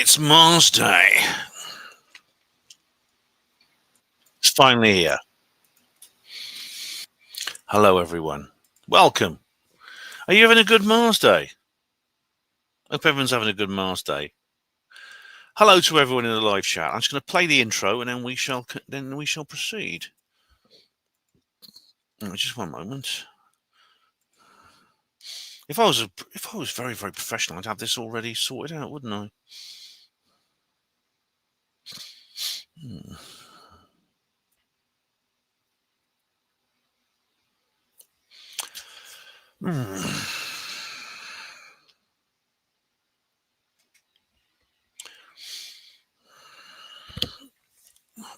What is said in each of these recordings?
It's Mars Day. It's finally here. Hello, everyone. Welcome. Are you having a good Mars Day? Hope everyone's having a good Mars Day. Hello to everyone in the live chat. I'm just going to play the intro, and then we shall proceed. Just one moment. If I was very, very professional, I'd have this already sorted out, wouldn't I?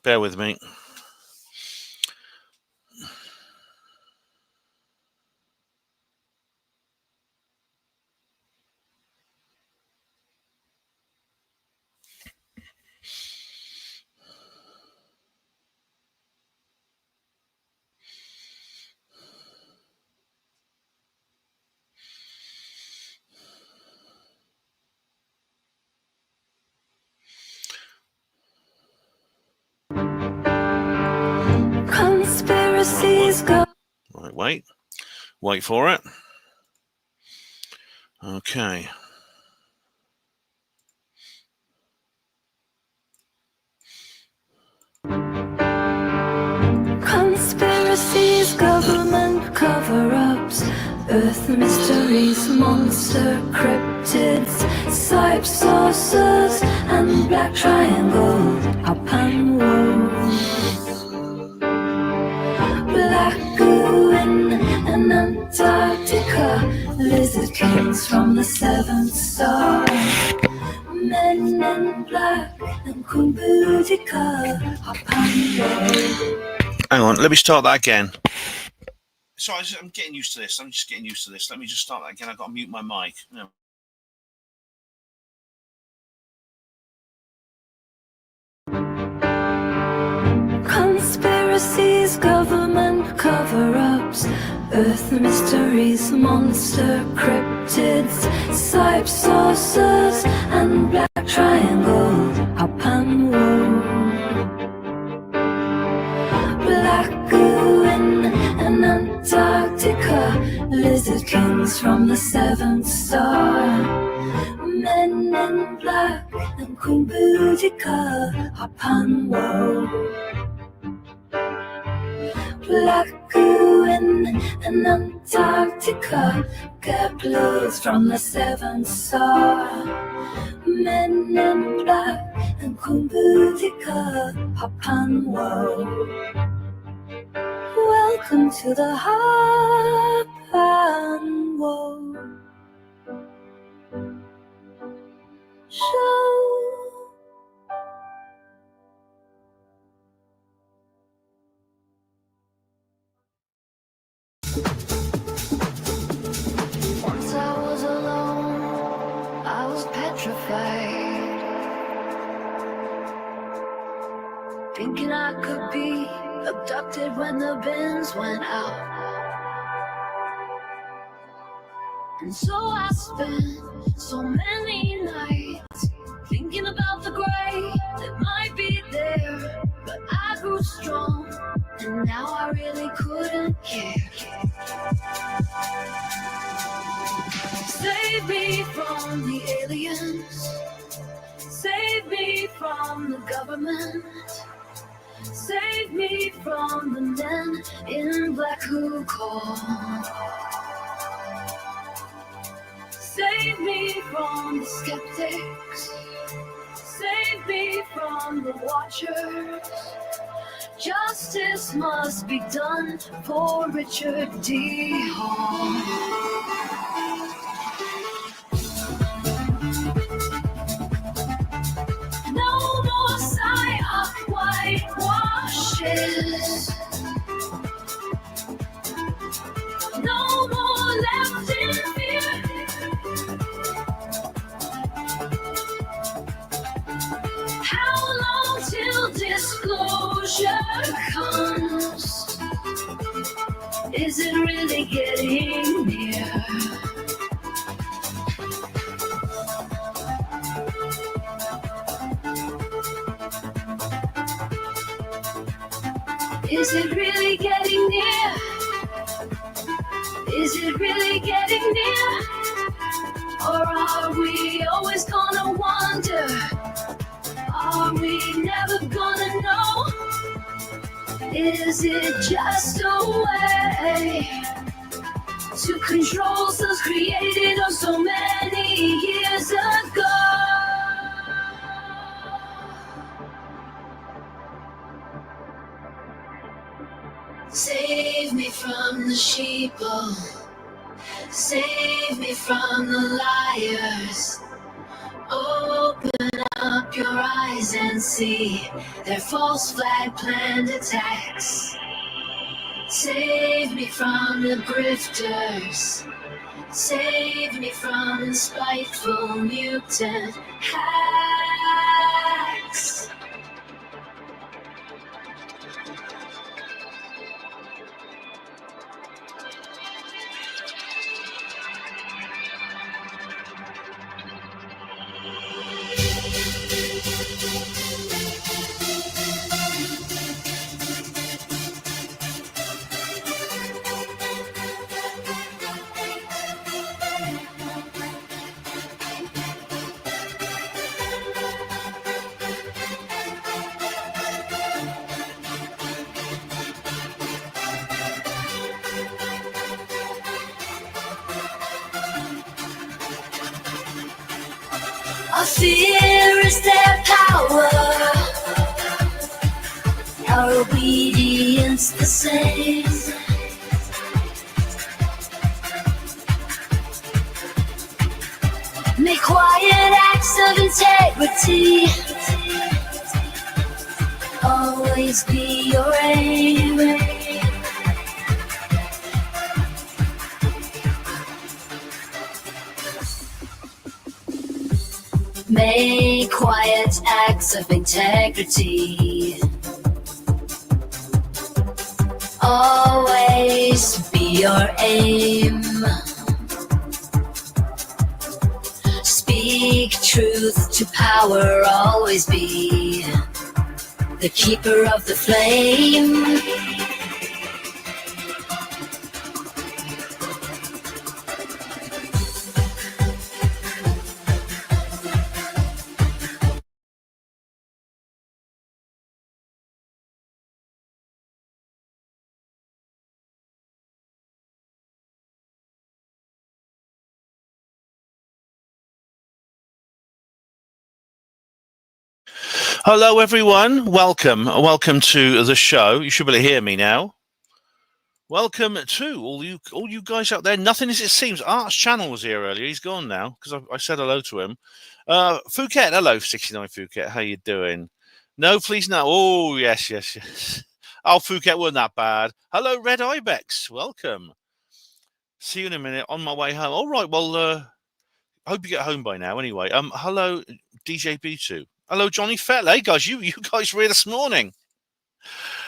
Bear with me. Conspiracies go. Right, wait for it. Okay. Conspiracies, government cover-ups, Earth mysteries, monster cryptids, cyber saucers, and black triangle, up and wolves. Black goo in Antarctica, lizard kings from the seventh star, men in black and Kumbudika, up and wolves. Hang on, let me start that again. Sorry, I'm getting used to this. I'm just getting used to this. Let me just start that again. I've got to mute my mic. No. Conspiracies, government cover-ups, Earth mysteries, monster cryptids, cyber saucers, and black triangle, up and wolves. Black goo in Antarctica, lizard kings from the seventh star, men in black and Kumbudika, up and wolves. Black goo in Antarctica, Keplers from the seventh star, men in black and Kumbudika, up and wolves. Welcome to the Hop and Wolf Show. Once I was alone, I was petrified, thinking I could be abducted when the bins went out. And so I spent so many nights thinking about the gray that might be there. But I grew strong, and now I really couldn't care. Save me from the aliens, save me from the government, save me from the men in black who call. Save me from the skeptics, save me from the watchers. Justice must be done for Richard D. Hall. No more psyop whitewashes. No more left in fear. How long till disclosure comes? Is it really getting near? Is it really getting near? Is it really getting near? Or are we always gonna wonder? Are we never gonna know? Is it just a way to control souls created oh so many years ago? Save me from the sheeple. Save me from the liars. Open up your eyes and see their false flag planned attacks. Save me from the grifters. Save me from the spiteful mutant hacks. Our fear is their power, our obedience the same. Make quiet acts of integrity always be your aim. Make quiet acts of integrity always be your aim. Speak truth to power, always be the keeper of the flame. Hello, everyone. Welcome to the show. You should be able to hear me now. Welcome to all you guys out there. Nothing as it seems. Art's channel was here earlier. He's gone now because I said hello to him. Phuket, hello, 69 Phuket. How you doing? No, please no. Oh, yes. Oh, Phuket wasn't that bad. Hello, Red Ibex. Welcome. See you in a minute. On my way home. All right. Well, I hope you get home by now. Anyway, hello, DJ B2. Hello, Johnny Fett. Hey, guys, you guys were here this morning.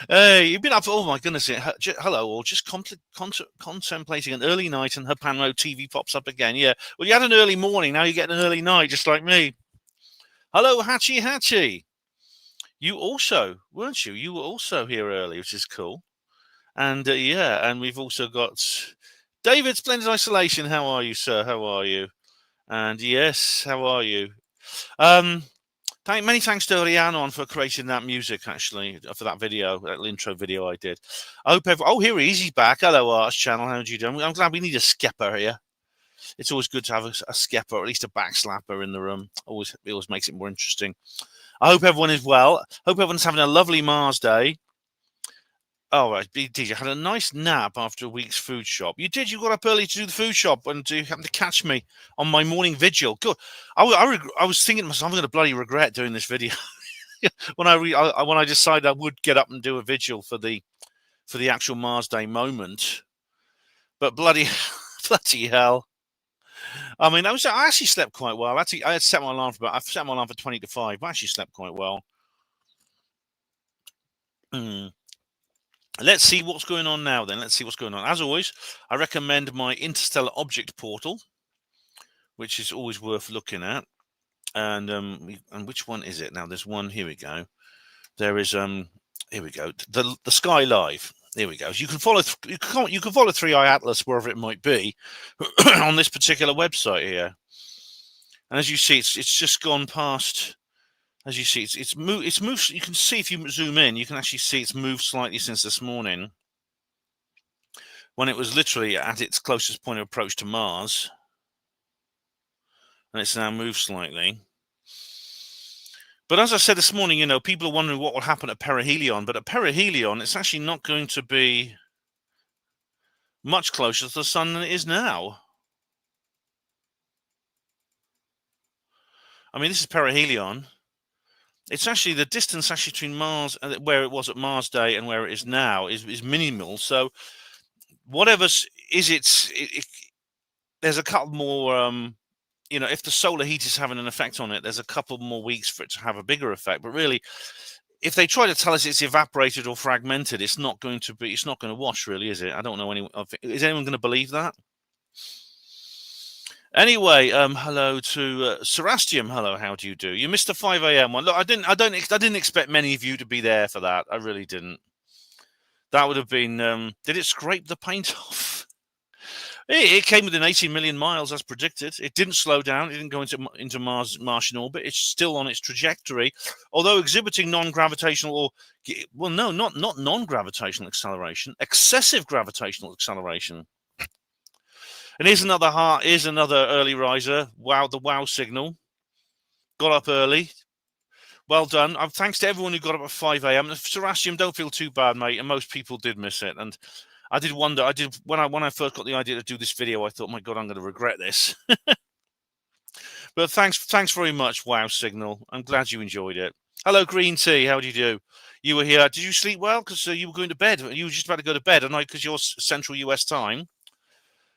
Hey, you've been up. Oh my goodness! Hello, all. Just contemplating an early night, and Hapanro TV pops up again. Yeah. Well, you had an early morning. Now you get an early night, just like me. Hello, Hatchie. You also, weren't you? You were also here early, which is cool. And yeah, and we've also got David Splendid Isolation. How are you, sir? How are you? And yes, how are you? Many thanks to Rhiannon for creating that music, actually, for that video, that intro video I did. I hope oh, here he is. He's back. Hello, Arts Channel. How do you do? I'm glad we need a skepper here. It's always good to have a skepper, or at least a backslapper in the room. It always makes it more interesting. I hope everyone is well. Hope everyone's having a lovely Mars Day. Oh, right. DJ had a nice nap after a week's food shop. You did. You got up early to do the food shop, and you happened to catch me on my morning vigil. Good. I was thinking to myself, I'm going to bloody regret doing this video when I decided I would get up and do a vigil for the actual Mars Day moment. But bloody hell! I mean, I actually slept quite well. I had set my alarm for 20 to 5. I actually slept quite well. Let's see what's going on now then. Let's see what's going on. As always, I recommend my Interstellar Object Portal, which is always worth looking at. And which one is it? Now, there's one. Here we go. There is Here we go. The Sky Live. Here we go. You can follow. You can follow 3i Atlas wherever it might be on this particular website here. And as you see, it's just gone past. As you see, it's moved. You can see if you zoom in, you can actually see it's moved slightly since this morning, when it was literally at its closest point of approach to Mars, and it's now moved slightly. But as I said this morning, you know, people are wondering what will happen at perihelion. But at perihelion, it's actually not going to be much closer to the sun than it is now. I mean, this is perihelion. It's actually the distance actually between Mars and where it was at Mars Day and where it is now is minimal. So whatever is there's a couple more. You know, if the solar heat is having an effect on it, there's a couple more weeks for it to have a bigger effect. But really, if they try to tell us it's evaporated or fragmented, it's not going to wash, really, is it? I don't know anyone. Is anyone going to believe that? Anyway, hello to Serastium. Hello, how do you do? You missed the 5 a.m. one. Look, I didn't expect many of you to be there for that. I really didn't. That would have been. Did it scrape the paint off? It came within 18 million miles as predicted. It didn't slow down. It didn't go into Martian orbit. It's still on its trajectory, although exhibiting non-gravitational not non-gravitational acceleration, excessive gravitational acceleration. And here's another early riser. Wow, the wow signal. Got up early. Well done. Thanks to everyone who got up at 5 a.m. Serastium, don't feel too bad, mate. And most people did miss it. And I did wonder. When I first got the idea to do this video, I thought, my God, I'm going to regret this. But thanks very much, Wow Signal. I'm glad you enjoyed it. Hello, Green Tea. How do you do? You were here. Did you sleep well? Because you were going to bed. You were just about to go to bed, and because you're Central US time,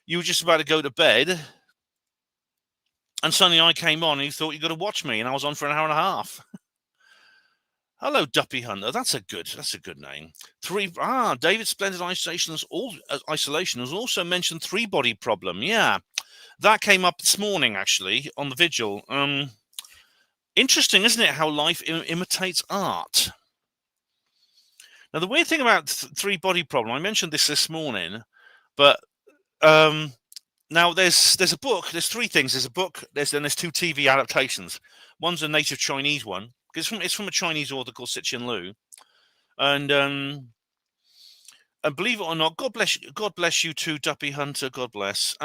you were just about to go to bed. And suddenly I came on, and you thought you got to watch me, and I was on for an hour and a half. Hello, Duppy Hunter. That's a good name. David Splendid Isolation has also mentioned 3-body problem. Yeah, that came up this morning actually on the vigil. Interesting, isn't it? How life imitates art. Now, the weird thing about 3-body problem, I mentioned this morning, but now there's a book. There's 3 things. There's a book. There's 2 TV adaptations. One's a native Chinese one. It's from a Chinese author called Sitchin Lu, and believe it or not, God bless you too, Duppy Hunter. God bless.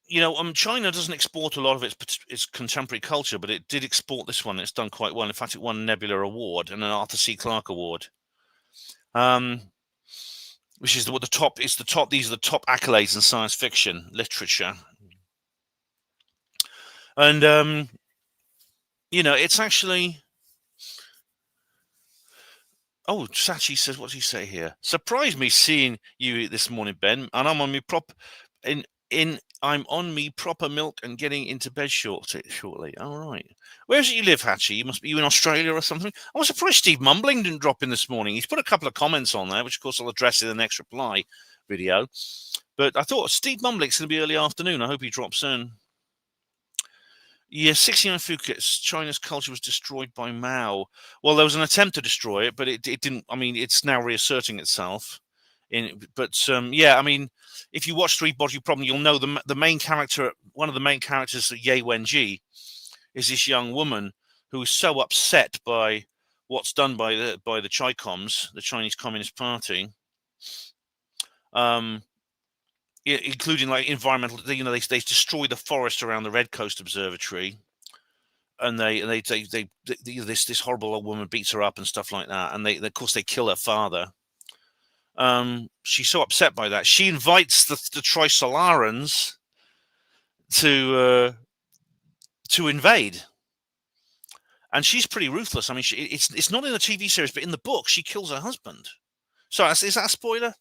You know, China doesn't export a lot of its contemporary culture, but it did export this one. It's done quite well. In fact, it won a Nebula Award and an Arthur C. Clarke Award, which is the top. It's the top. These are the top accolades in science fiction literature. And you know, it's actually. Oh, Sachi says, what does he say here? Surprised me seeing you this morning, Ben. And I'm on me I'm on me proper milk and getting into bed shortly. All right. Where is it you live, Hatchie? You must be in Australia or something. I was surprised Steve Mumbling didn't drop in this morning. He's put a couple of comments on there, which of course I'll address in the next reply video. But I thought Steve Mumbling's going to be early afternoon. I hope he drops in. Yeah, 69 Phuket. China's culture was destroyed by Mao. Well, there was an attempt to destroy it, but it didn't. I mean, it's now reasserting itself. Yeah, I mean, if you watch 3-Body Problem, you'll know the main character. One of the main characters, Ye Wenji, is this young woman who is so upset by what's done by the Chi-Coms, the Chinese Communist Party. Including like environmental, you know, they destroy the forest around the Red Coast Observatory, and this horrible old woman beats her up and stuff like that, and of course they kill her father. She's so upset by that, she invites the Trisolarans to invade, and she's pretty ruthless. I mean, it's not in the TV series, but in the book, she kills her husband. So is that a spoiler?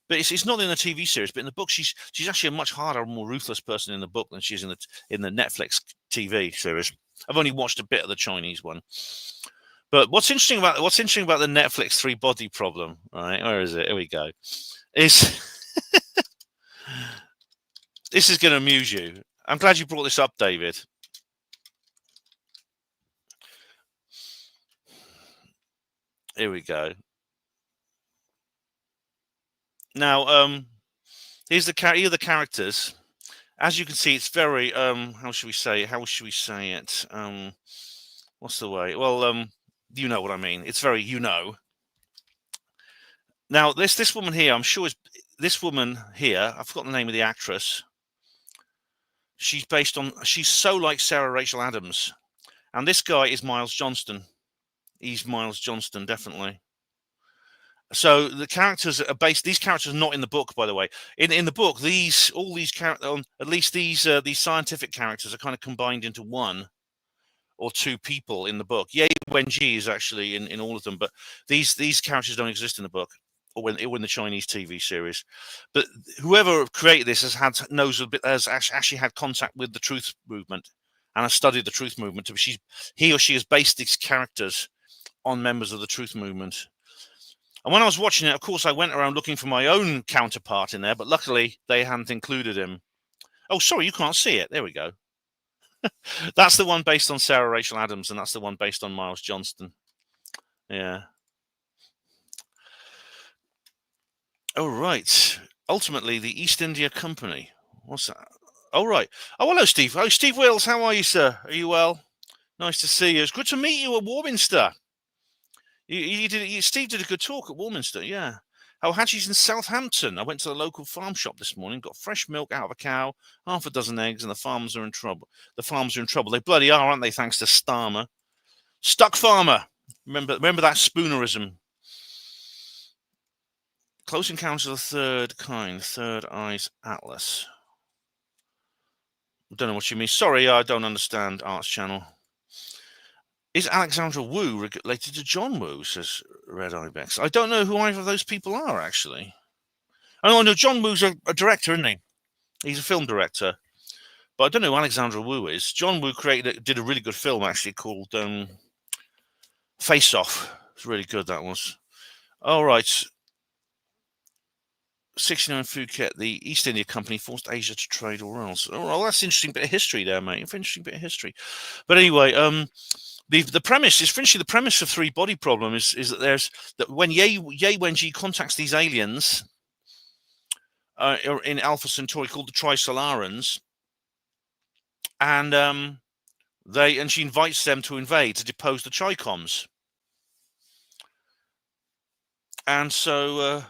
But it's not in the TV series, but in the book, she's actually a much harder, more ruthless person in the book than she is in the Netflix TV series. I've only watched a bit of the Chinese one. But what's interesting about the Netflix 3-Body Problem, right? Where is it? Here we go. This is going to amuse you. I'm glad you brought this up, David. Here we go. Now, here are the characters. As you can see, it's very how should we say it? How should we say it? What's the way? Well, you know what I mean. It's very, Now, this woman here, I'm sure is this woman here. I've forgotten the name of the actress. She's so like Sarah Rachel Adams, and this guy is Miles Johnston. He's Miles Johnston, definitely. So the characters are based. These characters are not in the book, by the way. In the book, all these characters, at least these scientific characters, are kind of combined into one or two people in the book. Ye Wenji is actually in all of them, but these characters don't exist in the book or in the Chinese TV series. But whoever created this has actually had contact with the truth movement and has studied the truth movement. He or she has based these characters on members of the truth movement. And when I was watching it, of course, I went around looking for my own counterpart in there, but luckily they hadn't included him. Oh, sorry, you can't see it. There we go. That's the one based on Sarah Rachel Adams, and that's the one based on Miles Johnston. Yeah. Oh, right. Ultimately, the East India Company. What's that? Oh, right. Oh, hello, Steve. Oh, Steve Wills. How are you, sir? Are you well? Nice to see you. It's good to meet you at Warminster. Steve did a good talk at Warminster, yeah. Oh, Hattie's in Southampton. I went to the local farm shop this morning, got fresh milk out of a cow, half a dozen eggs, and the farmers are in trouble. The farmers are in trouble. They bloody are, aren't they, thanks to Starmer. Stuck farmer. Remember that spoonerism. Close Encounters of the Third Kind, Third Eyes Atlas. I don't know what you mean. Sorry, I don't understand Arts Channel. Is Alexandra Wu related to John Woo, says Red Ibex. I don't know who either of those people are, actually. Oh, no, John Woo's a director, isn't he? He's a film director. But I don't know who Alexandra Wu is. John Woo did a really good film, actually, called Face Off. It's really good, that was. All right. 69 Phuket, the East India Company forced Asia to trade all else. Oh, well, that's an interesting bit of history there, mate. Interesting bit of history. But anyway, the premise is essentially the premise of Three Body Problem is that when Ye Wenji contacts these aliens in Alpha Centauri called the Trisolarans, and she invites them to invade to depose the Chi-Coms, and so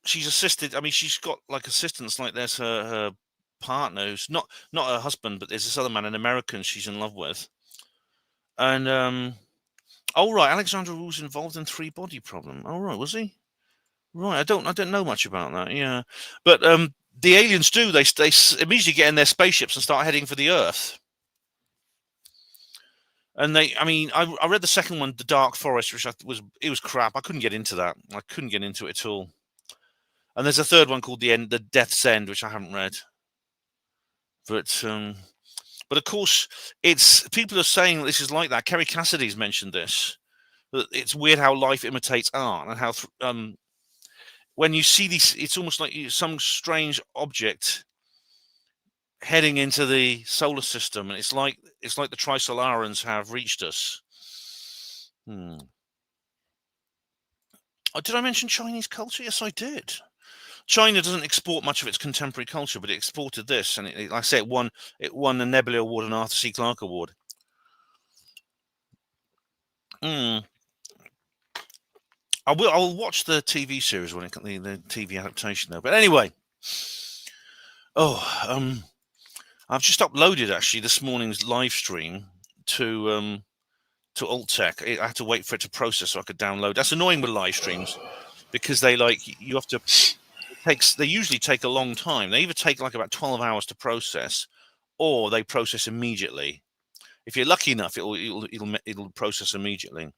she's assisted. I mean, she's got like assistants, like there's her partner who's not her husband, but there's this other man, an American she's in love with. And oh right, Alexandra Wu's involved in Three Body Problem. Oh right, was he? Right, I don't know much about that. Yeah, but the aliens do. They immediately get in their spaceships and start heading for the Earth. And I read the second one, The Dark Forest, which it was crap. I couldn't get into that. I couldn't get into it at all. And there's a third one called The Death's End, which I haven't read. But of course, people are saying this is like that. Kerry Cassidy's mentioned this. That it's weird how life imitates art, and how when you see these, it's almost like some strange object heading into the solar system, and it's like the Trisolarans have reached us. Oh, did I mention Chinese culture? Yes, I did. China doesn't export much of its contemporary culture, but it exported this, and like I say, it won the Nebula Award and Arthur C. Clarke Award. I'll watch the TV series when the TV adaptation though. But anyway, I've just uploaded actually this morning's live stream to Alt-Tech. I had to wait for it to process so I could download. That's annoying with live streams because you have to. They usually take a long time. They either take like about 12 hours to process, or they process immediately. If you're lucky enough, it'll process immediately.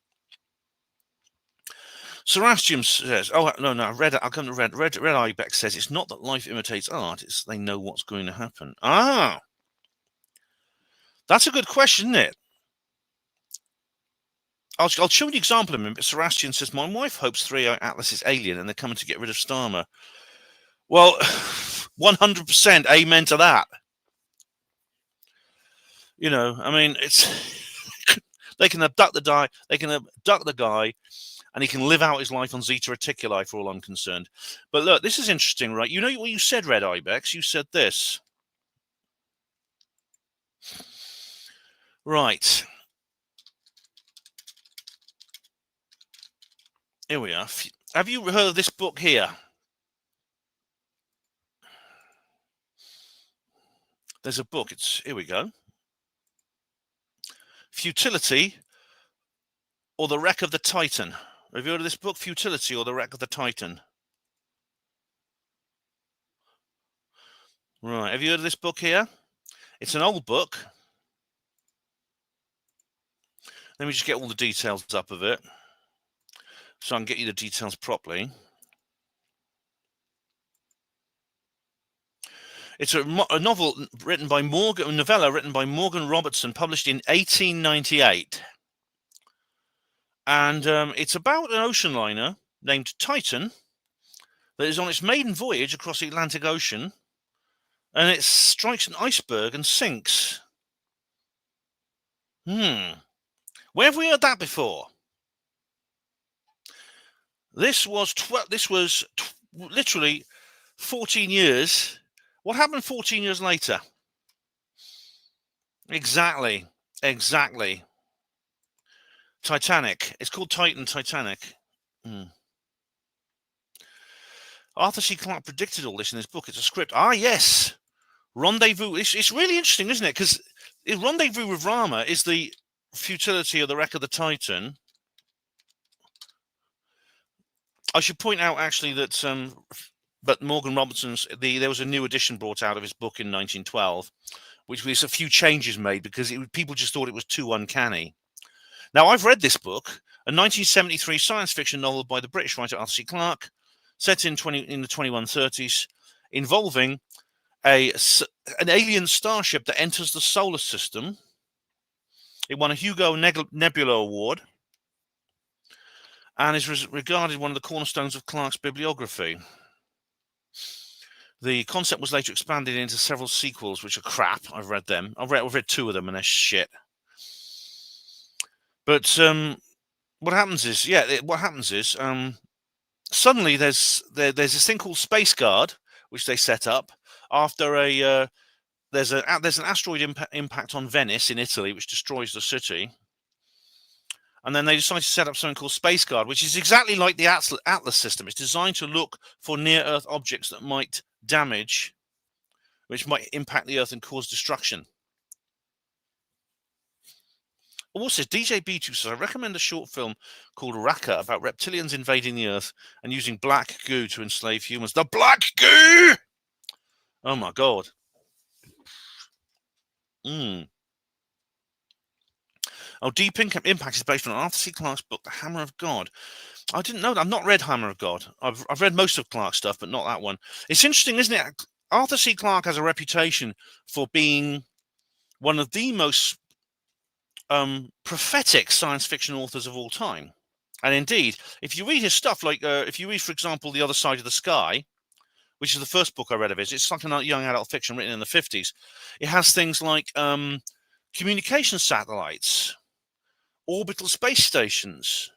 Serastium says, "Oh no, I'll come to Red Ibex says it's not that life imitates art; it's they know what's going to happen." Ah, that's a good question, isn't it? I'll show you an example in a minute. But Serastian says, "My wife hopes 3 Atlas is alien, and they're coming to get rid of Starmer." Well, 100% amen to that. I mean, it's they can abduct the guy. and he can live out his life on Zeta Reticuli for all I'm concerned. But look, this is interesting, right? You know what you said, Red Ibex? You said this. Right. Here we are. Have you heard of this book here? There's a book. Here we go. Futility or the Wreck of the Titan. Have you heard of this book, Futility or the Wreck of the Titan? Right. Have you heard of this book here? It's an old book. Let me just get all the details up of it so I can get you the details properly. It's a novella written by Morgan Robertson, published in 1898. And it's about an ocean liner named Titan that is on its maiden voyage across the Atlantic Ocean, and it strikes an iceberg and sinks. Where have we heard that before? This was literally 14 years. What happened 14 years later? Exactly. Titanic. It's called Titanic. Arthur C. Clarke predicted all this in his book. It's a script. Ah, yes. Rendezvous. It's really interesting, isn't it? Because Rendezvous with Rama is the Futility of the Wreck of the Titan. I should point out, actually, that but Morgan Robertson's, there was a new edition brought out of his book in 1912, which was a few changes made because people just thought it was too uncanny. Now, I've read this book, a 1973 science fiction novel by the British writer Arthur C. Clarke, set in the 2130s, involving an alien starship that enters the solar system. It won a Hugo Nebula Award and is regarded one of the cornerstones of Clarke's bibliography. The concept was later expanded into several sequels, which are crap. I've read them. I've read 2 of them, and they're shit. But what happens is, suddenly there's this thing called Space Guard, which they set up after there's an asteroid impact on Venice in Italy, which destroys the city. And then they decided to set up something called Space Guard, which is exactly like the Atlas system. It's designed to look for near-Earth objects that might damage, which might impact the Earth and cause destruction. Also, DJ B2 says, I recommend a short film called Raka about reptilians invading the Earth and using black goo to enslave humans. The black goo! Oh, my God. Oh, Deep Impact is based on Arthur C. Clarke's book, The Hammer of God. I didn't know that. I've not read Hammer of God. I've read most of Clarke's stuff, but not that one. It's interesting, isn't it? Arthur C. Clarke has a reputation for being one of the most prophetic science fiction authors of all time. And indeed, if you read his stuff, like if you read, for example, The Other Side of the Sky, which is the first book I read of his, it's like a young adult fiction written in the 50s. It has things like communication satellites, orbital space stations,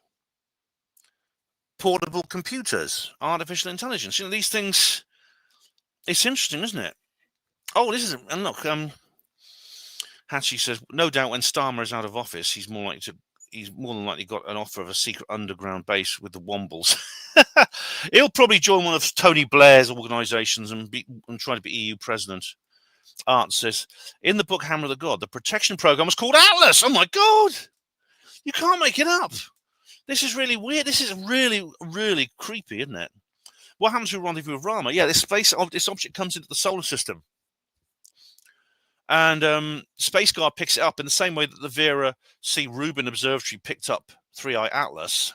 portable computers, artificial intelligence. These things, it's interesting, isn't it? Oh, this is, and look, Hatchie says, no doubt when Starmer is out of office, he's more than likely got an offer of a secret underground base with the Wombles. He'll probably join one of Tony Blair's organisations and try to be EU president. Art says, in the book Hammer of the God, the protection program was called Atlas. Oh my God! You can't make it up. This is really weird. This is really, really creepy, isn't it? What happens with Rendezvous with Rama? Yeah, this object comes into the solar system. And Space Guard picks it up in the same way that the Vera C. Rubin Observatory picked up 3i Atlas.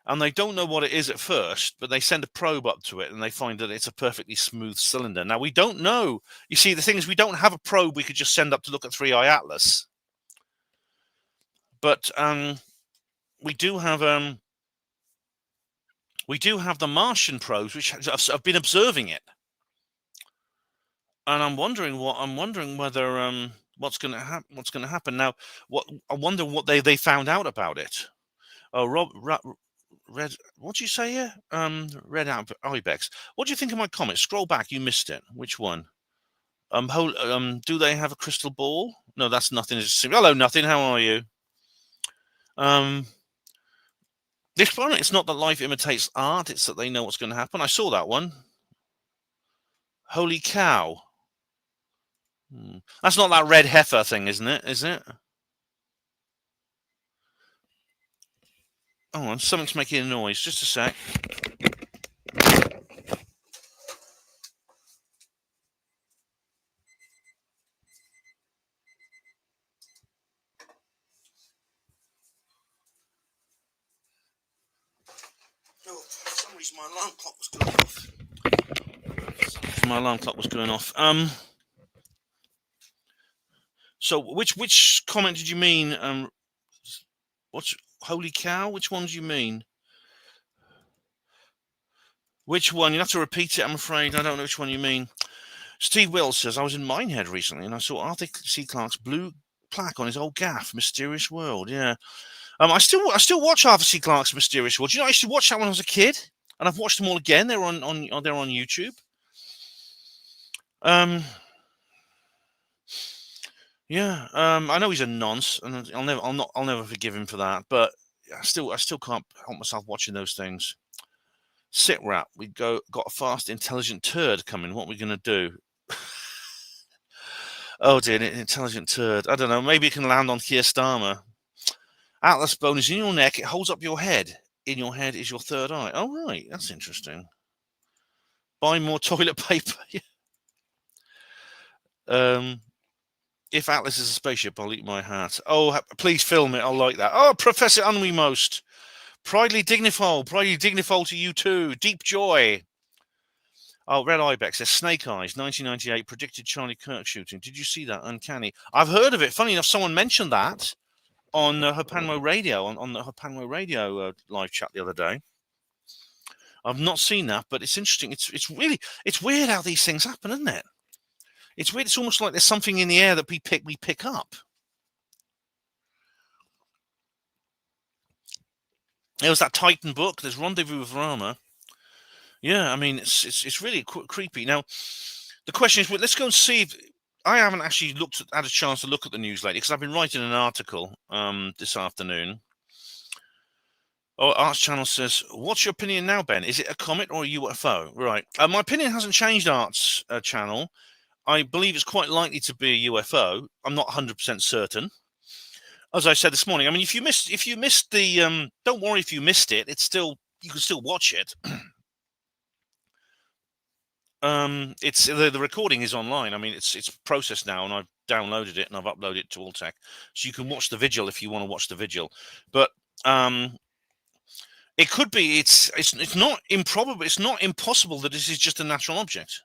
And they don't know what it is at first, but they send a probe up to it and they find that it's a perfectly smooth cylinder. Now, we don't know. You see, the thing is, we don't have a probe we could just send up to look at 3i Atlas. But we do have the Martian probes, which have been observing it. And I'm wondering whether what's going to happen now. I wonder what they found out about it. Oh, Red. What do you say here? Red Ibex. What do you think of my comment? Scroll back. You missed it. Which one? Do they have a crystal ball? No, that's nothing. Hello, nothing. How are you? This one, it's not that life imitates art. It's that they know what's going to happen. I saw that one. Holy cow. That's not that red heifer thing, isn't it? Is it? Oh, something's making a noise. Just a sec. Oh, for some reason my alarm clock was going off. My alarm clock was going off. So which comment did you mean? What's holy cow? Which one do you mean? Which one? You'll have to repeat it, I'm afraid. I don't know which one you mean. Steve Wills says, I was in Minehead recently and I saw Arthur C. Clarke's blue plaque on his old gaff, Mysterious World. Yeah. I still watch Arthur C. Clarke's Mysterious World. Do you know, I used to watch that when I was a kid, and I've watched them all again. They're on YouTube. Yeah. I know he's a nonce, and I'll never forgive him for that. But I still can't help myself watching those things. Sit rap. Got a fast, intelligent turd coming. What are we gonna do? Oh dear, an intelligent turd. I don't know. Maybe it can land on Keir Starmer. Atlas bone is in your neck. It holds up your head. In your head is your third eye. Oh, right. That's interesting. Buy more toilet paper. If Atlas is a spaceship, I'll eat my hat. Oh, please film it. I'll like that. Oh, Professor Unwemost. Proudly dignified to you too. Deep joy. Oh, Red Ibex says Snake Eyes, 1998, predicted Charlie Kirk shooting. Did you see that? Uncanny. I've heard of it. Funny enough, someone mentioned that on Hapanmo Radio, on the Hapanmo Radio live chat the other day. I've not seen that, but it's interesting. It's weird how these things happen, isn't it? It's weird. It's almost like there's something in the air that we pick up. There was that Titan book. There's Rendezvous with Rama. Yeah, I mean, it's really creepy. Now, the question is, well, let's go and see if I haven't actually had a chance to look at the news lately because I've been writing an article this afternoon. Oh, Arts Channel says, what's your opinion now, Ben? Is it a comet or a UFO? Right. My opinion hasn't changed, Arts Channel. I believe it's quite likely to be a UFO. I'm not 100% certain. As I said this morning, I mean, if you missed the, don't worry if you missed it. You can still watch it. It's the recording is online. I mean, it's processed now, and I've downloaded it and I've uploaded it to Alltech, so you can watch the vigil if you want to watch the vigil. But it could be. It's not improbable. It's not impossible that this is just a natural object.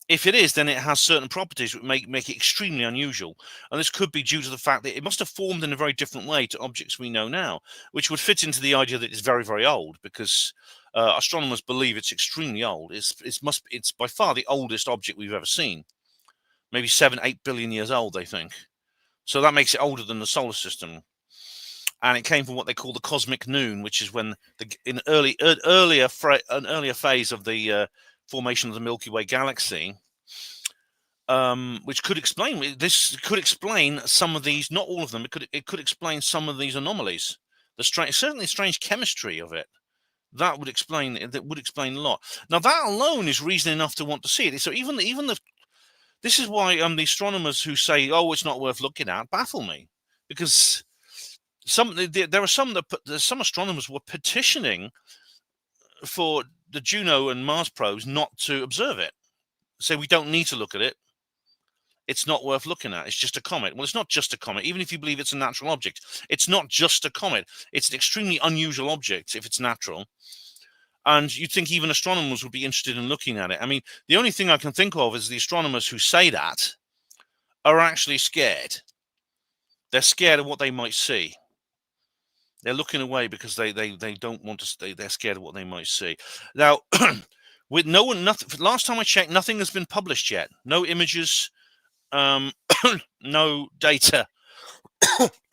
If it is, then it has certain properties which make it extremely unusual. And this could be due to the fact that it must have formed in a very different way to objects we know now, which would fit into the idea that it's very, very old, because astronomers believe it's extremely old. It's by far the oldest object we've ever seen. Maybe 7-8 billion years old, they think. So that makes it older than the solar system. And it came from what they call the cosmic noon, which is when in an earlier phase of the formation of the Milky Way galaxy, which could explain some of these, not all of them. It could explain some of these anomalies. Certainly strange chemistry of it. That would explain a lot. Now that alone is reason enough to want to see it. So this is why the astronomers who say, "Oh, it's not worth looking at," baffle me, because some astronomers were petitioning for the Juno and Mars probes not to observe it. Say we don't need to look at it. It's not worth looking at. It's just a comet. Well, it's not just a comet. Even if you believe it's a natural object, it's not just a comet. It's an extremely unusual object if it's natural. And you'd think even astronomers would be interested in looking at it. I mean, the only thing I can think of is the astronomers who say that are actually scared. They're scared of what they might see. They're looking away because they don't want to stay. They're scared of what they might see. Now, with nothing. Last time I checked, nothing has been published yet. No images, no data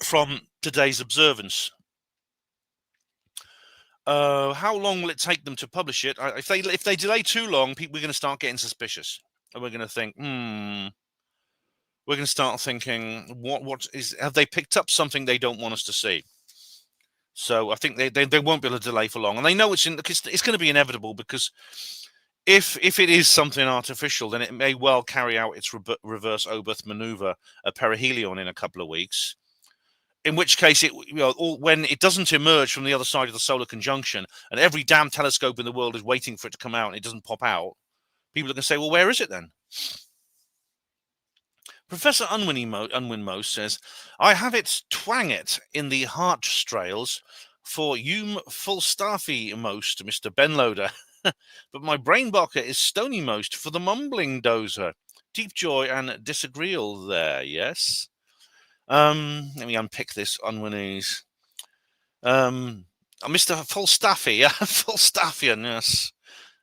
from today's observance. How long will it take them to publish it? If they delay too long, we're going to start getting suspicious, and we're going to think, we're going to start thinking, have they picked up something they don't want us to see? So I think they won't be able to delay for long, and they know it's going to be inevitable, because if it is something artificial, then it may well carry out its reverse Oberth maneuver at perihelion in a couple of weeks. In which case, when it doesn't emerge from the other side of the solar conjunction, and every damn telescope in the world is waiting for it to come out, and it doesn't pop out, people are going to say, well, where is it then? Professor Unwin says, I have it twang it in the heart strails for you Falstaffi most, Mr. Benloader. But my brain bocker is stony most for the mumbling dozer. Deep joy and disagreeal there, yes? Let me unpick this Unwinese. Mr. Falstaffi, Falstaffian, yes.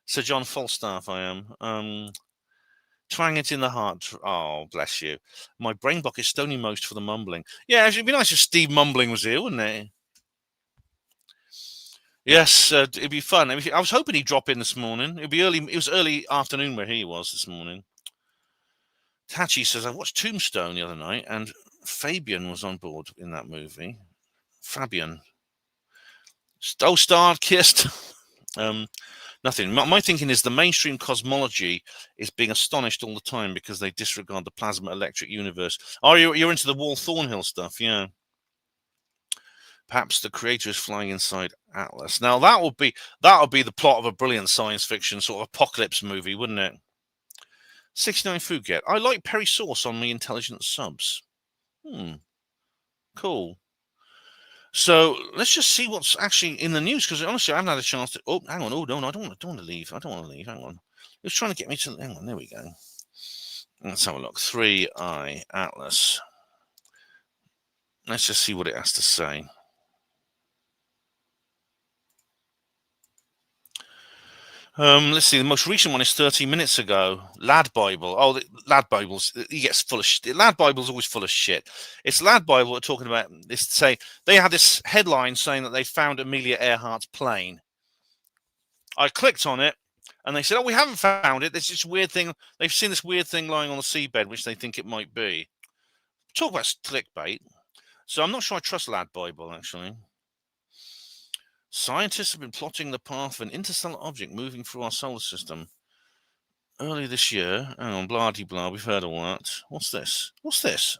Sir John Falstaff, I am. Twang it in the heart. Oh, bless you. My brain bock is stony most for the mumbling. Yeah, it'd be nice if Steve Mumbling was here, wouldn't it? Yes, it'd be fun. I was hoping he'd drop in this morning. It'd be early. It was early afternoon where he was this morning. Tachi says, I watched Tombstone the other night, and Fabian was on board in that movie. Fabian. Starred Kist. Nothing. My thinking is the mainstream cosmology is being astonished all the time because they disregard the plasma electric universe. Oh, you're into the Wall Thornhill stuff, yeah. Perhaps the creator is flying inside Atlas. Now that would be the plot of a brilliant science fiction sort of apocalypse movie, wouldn't it? 69 Fouquet. I like Perry sauce on my intelligent subs. Cool. So let's just see what's actually in the news, because honestly, I haven't had a chance to. Oh, hang on. Oh, no, I don't want to leave. I don't want to leave. Hang on. It was trying to get me to. Hang on. There we go. Let's have a look. 3i Atlas. Let's just see what it has to say. Let's see. The most recent one is 30 minutes ago. Lad Bible. Oh, the Lad Bibles. He gets full of shit. Lad Bible's always full of shit. It's Lad Bible talking about this. Say they had this headline saying that they found Amelia Earhart's plane. I clicked on it, and they said, "Oh, we haven't found it. There's this weird thing. They've seen this weird thing lying on the seabed, which they think it might be." Talk about clickbait. So I'm not sure I trust Lad Bible, actually. Scientists have been plotting the path of an interstellar object moving through our solar system. Early this year, hang on, blah-de-blah, we've heard all that. What's this? What's this?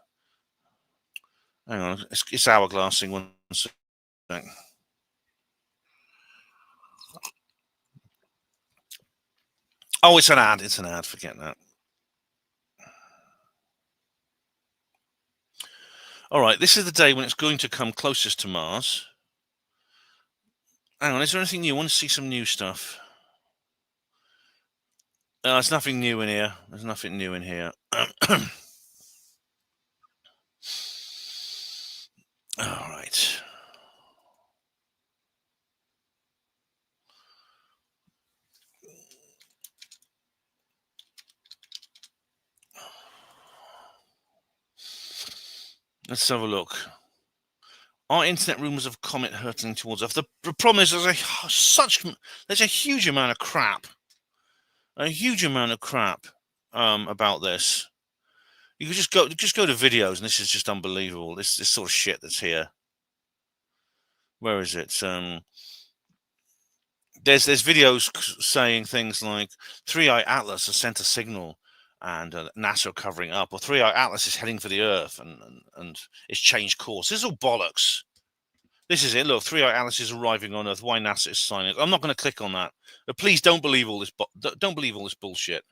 Hang on, it's hourglassing one sec. Oh, it's an ad, forget that. All right, this is the day when it's going to come closest to Mars. Hang on, is there anything new? You want to see some new stuff? There's nothing new in here. There's nothing new in here. All right. Let's have a look. Are internet rumors of comet hurtling towards Earth? The problem is there's a huge amount of crap. About this. You could just go to videos, and this is just unbelievable. This sort of shit that's here. Where is it? There's videos saying things like 3i Atlas has sent a signal, and NASA are covering up, or 3i Atlas is heading for the Earth, and it's changed course. This is all bollocks. This is it. Look, 3i Atlas is arriving on Earth. Why NASA is signing? I'm not going to click on that. But please don't believe all this. Don't believe all this bullshit.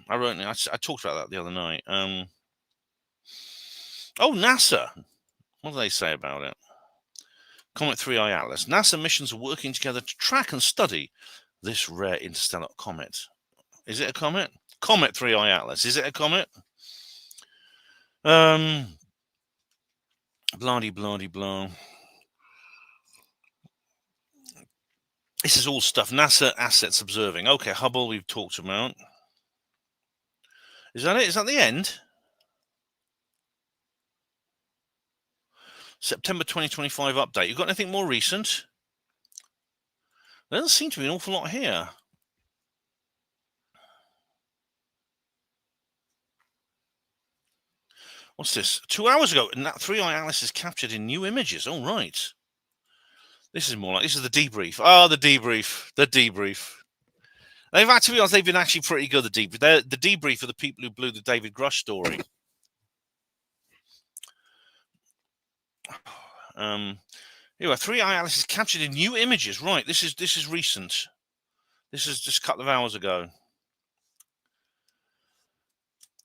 I talked about that the other night. Oh, NASA. What do they say about it? Comet 3i Atlas. NASA missions are working together to track and study this rare interstellar comet. Is it a comet? Comet 3i Atlas. Is it a comet? Blah-de-blah-de-blah. This is all stuff. NASA assets observing. Okay, Hubble we've talked about. Is that it? Is that the end? September 2025 update. You got anything more recent? There doesn't seem to be an awful lot here. What's this? 2 hours ago, and that 3i Atlas is captured in new images. Oh, right. This is more like, this is the debrief. Oh, the debrief. The debrief. They've had to be honest, they've been actually pretty good, the debrief. They're the debrief of the people who blew the David Grush story. Here, 3i Atlas is captured in new images. Right, this is recent. This is just a couple of hours ago.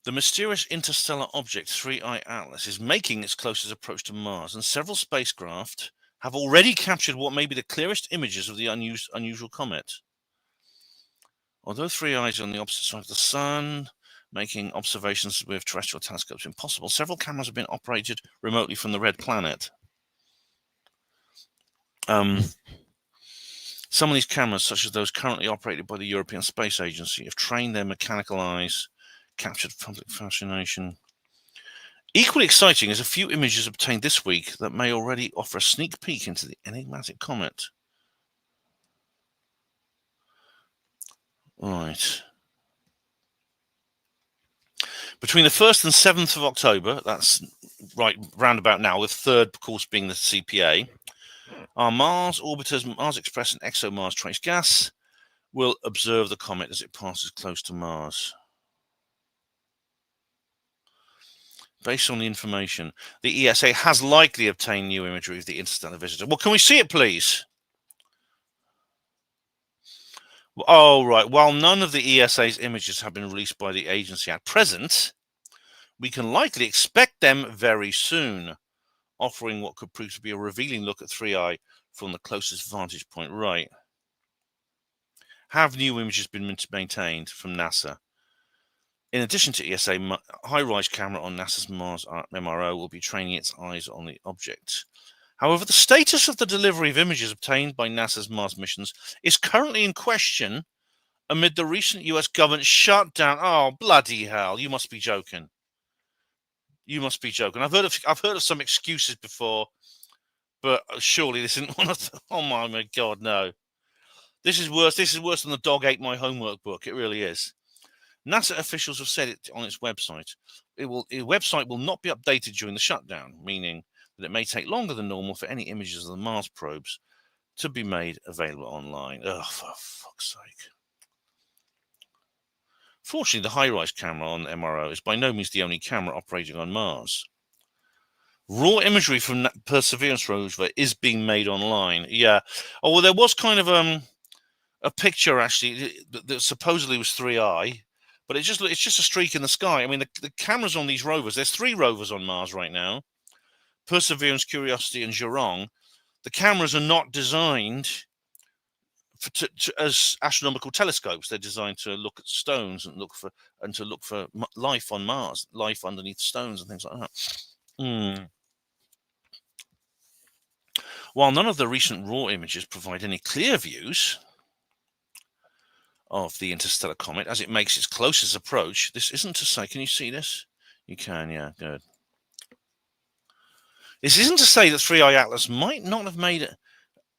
The mysterious interstellar object 3i Atlas is making its closest approach to Mars, and several spacecraft have already captured what may be the clearest images of the unusual comet. Although 3i is on the opposite side of the Sun, making observations with terrestrial telescopes impossible, several cameras have been operated remotely from the red planet. Some of these cameras, such as those currently operated by the European Space Agency, have trained their mechanical eyes, captured public fascination. Equally exciting is a few images obtained this week that may already offer a sneak peek into the enigmatic comet. Right. Between the 1st and 7th of October, that's right roundabout now, with 3rd, of course, being the CPA, our Mars orbiters, Mars Express and ExoMars Trace Gas, will observe the comet as it passes close to Mars. Based on the information, the ESA has likely obtained new imagery of the interstellar visitor. Well, can we see it, please? Oh, right. While none of the ESA's images have been released by the agency at present, we can likely expect them very soon, offering what could prove to be a revealing look at 3i from the closest vantage point. Right. Have new images been maintained from NASA? In addition to ESA, high-rise camera on NASA's Mars MRO will be training its eyes on the object. However, the status of the delivery of images obtained by NASA's Mars missions is currently in question amid the recent US government shutdown. Oh, bloody hell. You must be joking. You must be joking. I've heard of some excuses before, but surely this isn't one of them. Oh my God, no. This is worse. This is worse than the dog ate my homework book. It really is. NASA officials have said it on its website. The website will not be updated during the shutdown, meaning that it may take longer than normal for any images of the Mars probes to be made available online. Oh, for fuck's sake. Fortunately, the high-rise camera on MRO is by no means the only camera operating on Mars. Raw imagery from Perseverance rover is being made online. Yeah. Oh, well, there was kind of a picture, actually, that supposedly was 3i, but it's just a streak in the sky. I mean, the cameras on these rovers, there's 3 rovers on Mars right now, Perseverance, Curiosity, and Zhurong. The cameras are not designed as astronomical telescopes. They're designed to look at stones and look for life on Mars, life underneath stones and things like that. While none of the recent raw images provide any clear views of the interstellar comet as it makes its closest approach, this isn't to say, can you see this? You can, yeah, good. This isn't to say that 3i Atlas might not have made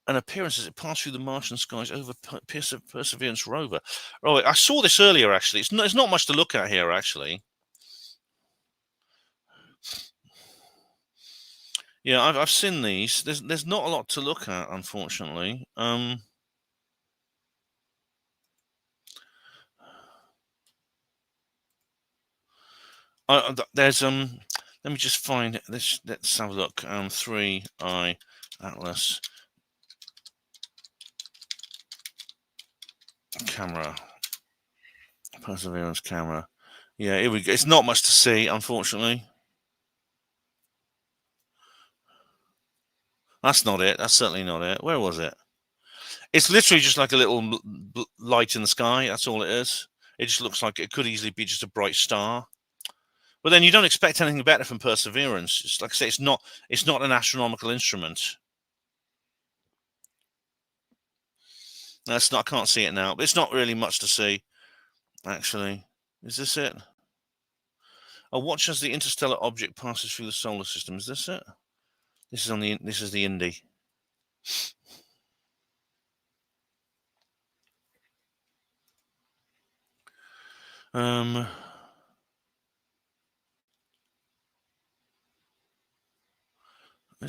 an appearance as it passed through the Martian skies over Perseverance rover. Oh, I saw this earlier, actually. There's not much to look at here, actually. Yeah, I've seen these. There's not a lot to look at, unfortunately. There's let me just find this. Let's have a look. 3i Atlas camera, Perseverance camera. Yeah, here we go. It's not much to see, unfortunately. That's not it. That's certainly not it. Where was it? It's literally just like a little light in the sky. That's all it is. It just looks like it could easily be just a bright star. But then you don't expect anything better from Perseverance. It's like I say, it's not an astronomical instrument. No, it's not. I can't see it now. But it's not really much to see, actually. Is this it? Oh, watch as the interstellar object passes through the solar system. Is this it? This is the Indy. There's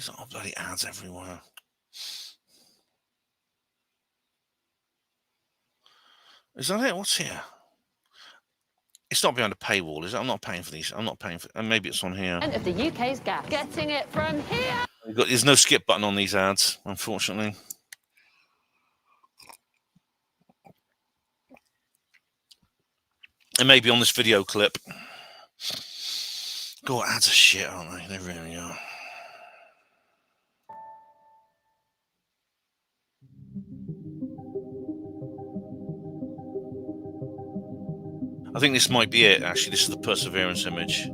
all bloody ads everywhere. Is that it? What's here? It's not behind a paywall, is it? I'm not paying for these. I'm not paying for. And maybe it's on here. Of the UK's gas. Getting it from here. There's no skip button on these ads, unfortunately. And maybe on this video clip. God, ads are shit, aren't they? They really are. I think this might be it, actually. This is the Perseverance image.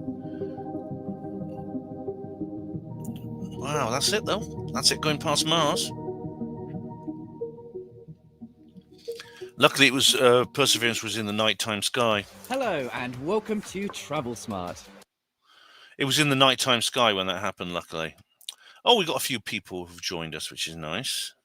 Wow, that's it, though. That's it going past Mars. Luckily, it was Perseverance was in the nighttime sky. Hello, and welcome to Travel Smart. It was in the nighttime sky when that happened, luckily. Oh, we got a few people who've joined us, which is nice.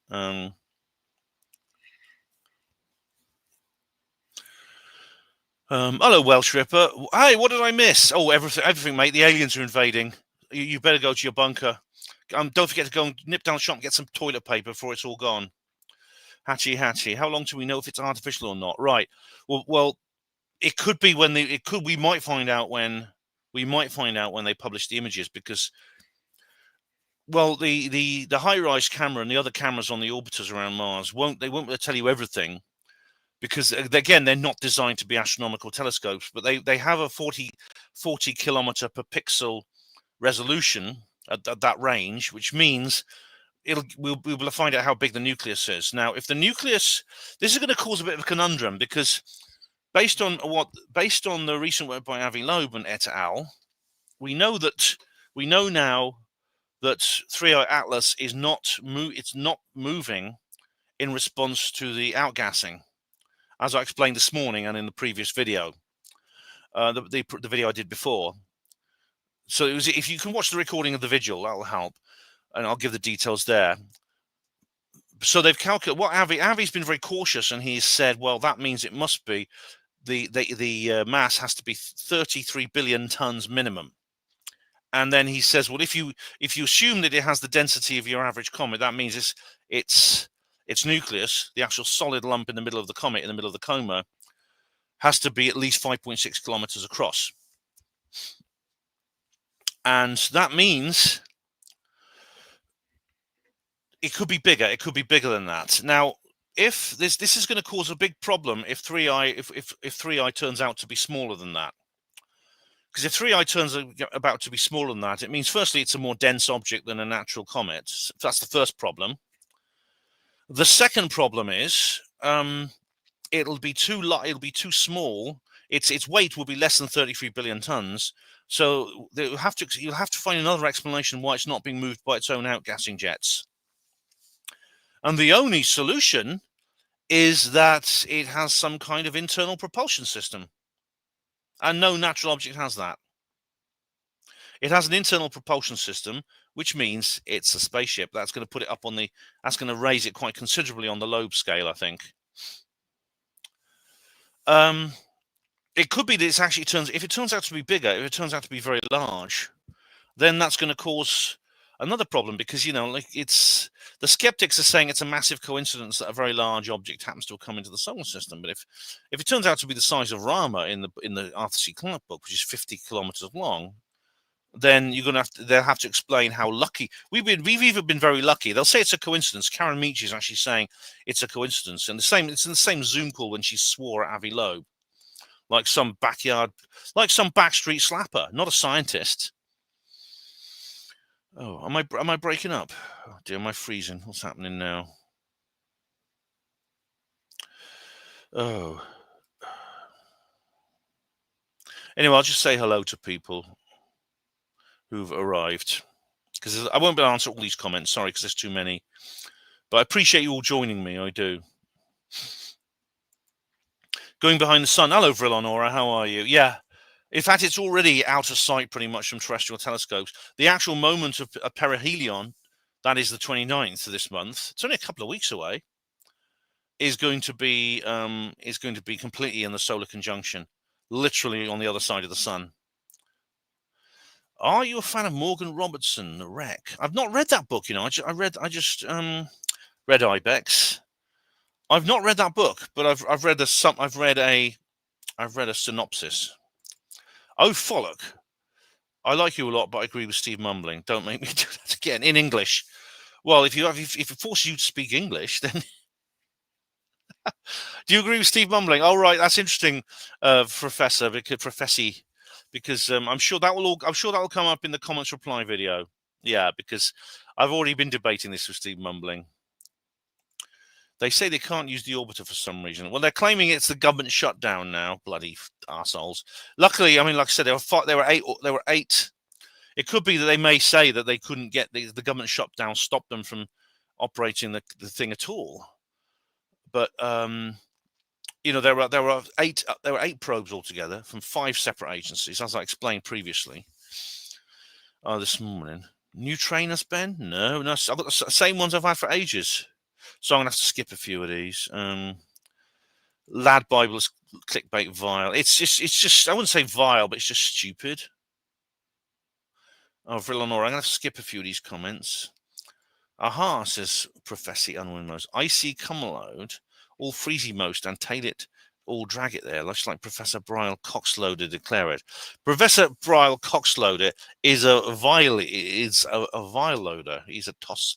Hello, Welsh Ripper. Hey, what did I miss? Oh, everything, mate. The aliens are invading. You better go to your bunker. Don't forget to go and nip down the shop and get some toilet paper before it's all gone. Hatchy. How long do we know if it's artificial or not? Right. Well, it could be when we might find out when they publish the images, because, well, the high-rise camera and the other cameras on the orbiters around Mars won't tell you everything, because again, they're not designed to be astronomical telescopes, but they have a 40 kilometer per pixel resolution at that range, which means we'll be able to find out how big the nucleus is. Now, if the nucleus, this is going to cause a bit of a conundrum, because based on the recent work by Avi Loeb and et al., we know now that 3i Atlas is not moving in response to the outgassing, as I explained this morning and in the previous video, the video I did before. So it was, if you can watch the recording of the vigil, that will help, and I'll give the details there. So they've calculated what Avi's been very cautious, and he's said, well, that means it must be the mass has to be 33 billion tons minimum. And then he says, well, if you assume that it has the density of your average comet, that means its nucleus, the actual solid lump in the middle of the comet, in the middle of the coma, has to be at least 5.6 kilometers across. And that means it could be bigger. It could be bigger than that. Now, if this is going to cause a big problem if 3i turns out to be smaller than that. Because if 3i turns about to be smaller than that, it means, firstly, it's a more dense object than a natural comet. So that's the first problem. The second problem is it'll be too small. Its weight will be less than 33 billion tons. So you'll have to find another explanation why it's not being moved by its own outgassing jets. And the only solution is that it has some kind of internal propulsion system. And no natural object has that. It has an internal propulsion system, which means it's a spaceship. That's going to put it up that's going to raise it quite considerably on the Loeb scale, I think. It could be that if it turns out to be bigger, if it turns out to be very large, then that's going to cause another problem, because, the skeptics are saying it's a massive coincidence that a very large object happens to have come into the solar system. But if it turns out to be the size of Rama in the Arthur C. Clarke book, which is 50 kilometers long, then they'll have to explain how lucky we've even been very lucky. They'll say it's a coincidence. Karen Meach is actually saying it's a coincidence, and it's in the same Zoom call when she swore at Avi Loeb, like some backstreet slapper, not a scientist. Oh, am I breaking up? Oh dear, am I freezing? What's happening now? Oh. Anyway, I'll just say hello to people who've arrived, because I won't be able to answer all these comments. Sorry, because there's too many. But I appreciate you all joining me. I do. Going behind the sun. Hello, Villanora. How are you? Yeah. In fact, it's already out of sight pretty much from terrestrial telescopes. The actual moment of perihelion, that is the 29th of this month, it's only a couple of weeks away, is going to be completely in the solar conjunction. literally on the other side of the sun. Are you a fan of Morgan Robertson, The Wreck? I've not read that book, you know. I just read Ibex. I've not read that book, but I've read a synopsis. Oh, Follock. I like you a lot, but I agree with Steve mumbling. Don't make me do that again in English. Well, if it forces you to speak English, then do you agree with Steve mumbling? Oh, right, that's interesting, Professor, because I'm sure that will come up in the comments reply video. Yeah, because I've already been debating this with Steve mumbling. They say they can't use the orbiter for some reason. Well, they're claiming it's the government shutdown now. Bloody arseholes. Luckily, I mean, like I said, there were eight. It could be that they may say that they couldn't get the government shutdown stopped them from operating the thing at all. But you know, there were eight probes altogether from 5 separate agencies, as I explained previously. This morning, new trainers, Ben? No, I've got the same ones I've had for ages. So I'm gonna have to skip a few of these. Lad Bible's clickbait vile. It's just I wouldn't say vile, but it's just stupid. Oh, Villanora, I'm gonna skip a few of these comments. Aha, says Professor Unwinmost. Icy Cummelode, all freezy most, and tail it, all drag it there, just like Professor Bryle Coxloader declare it. Professor Bryle Coxloader is a vile loader. He's a toss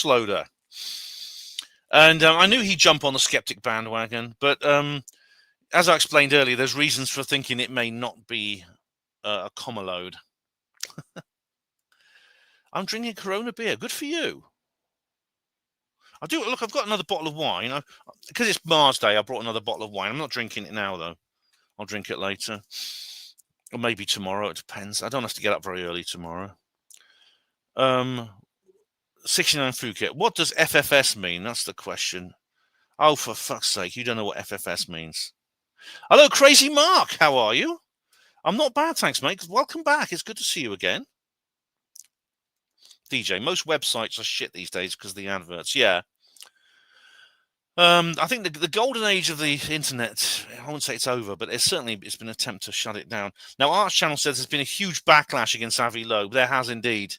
loader. And I knew he'd jump on the skeptic bandwagon, but as I explained earlier, there's reasons for thinking it may not be a comma load. I'm drinking Corona beer. Good for you. I do. Look, I've got another bottle of wine. Because it's Mars Day, I brought another bottle of wine. I'm not drinking it now, though. I'll drink it later. Or maybe tomorrow. It depends. I don't have to get up very early tomorrow. 69 Phuket. What does FFS mean? That's the question. Oh, for fuck's sake. You don't know what FFS means. Hello, Crazy Mark. How are you? I'm not bad, thanks, mate. Welcome back. It's good to see you again. DJ, most websites are shit these days because of the adverts. Yeah. I think the golden age of the internet, I won't say it's over, but it's been an attempt to shut it down. Now, Arch Channel says there's been a huge backlash against Avi Loeb. There has indeed,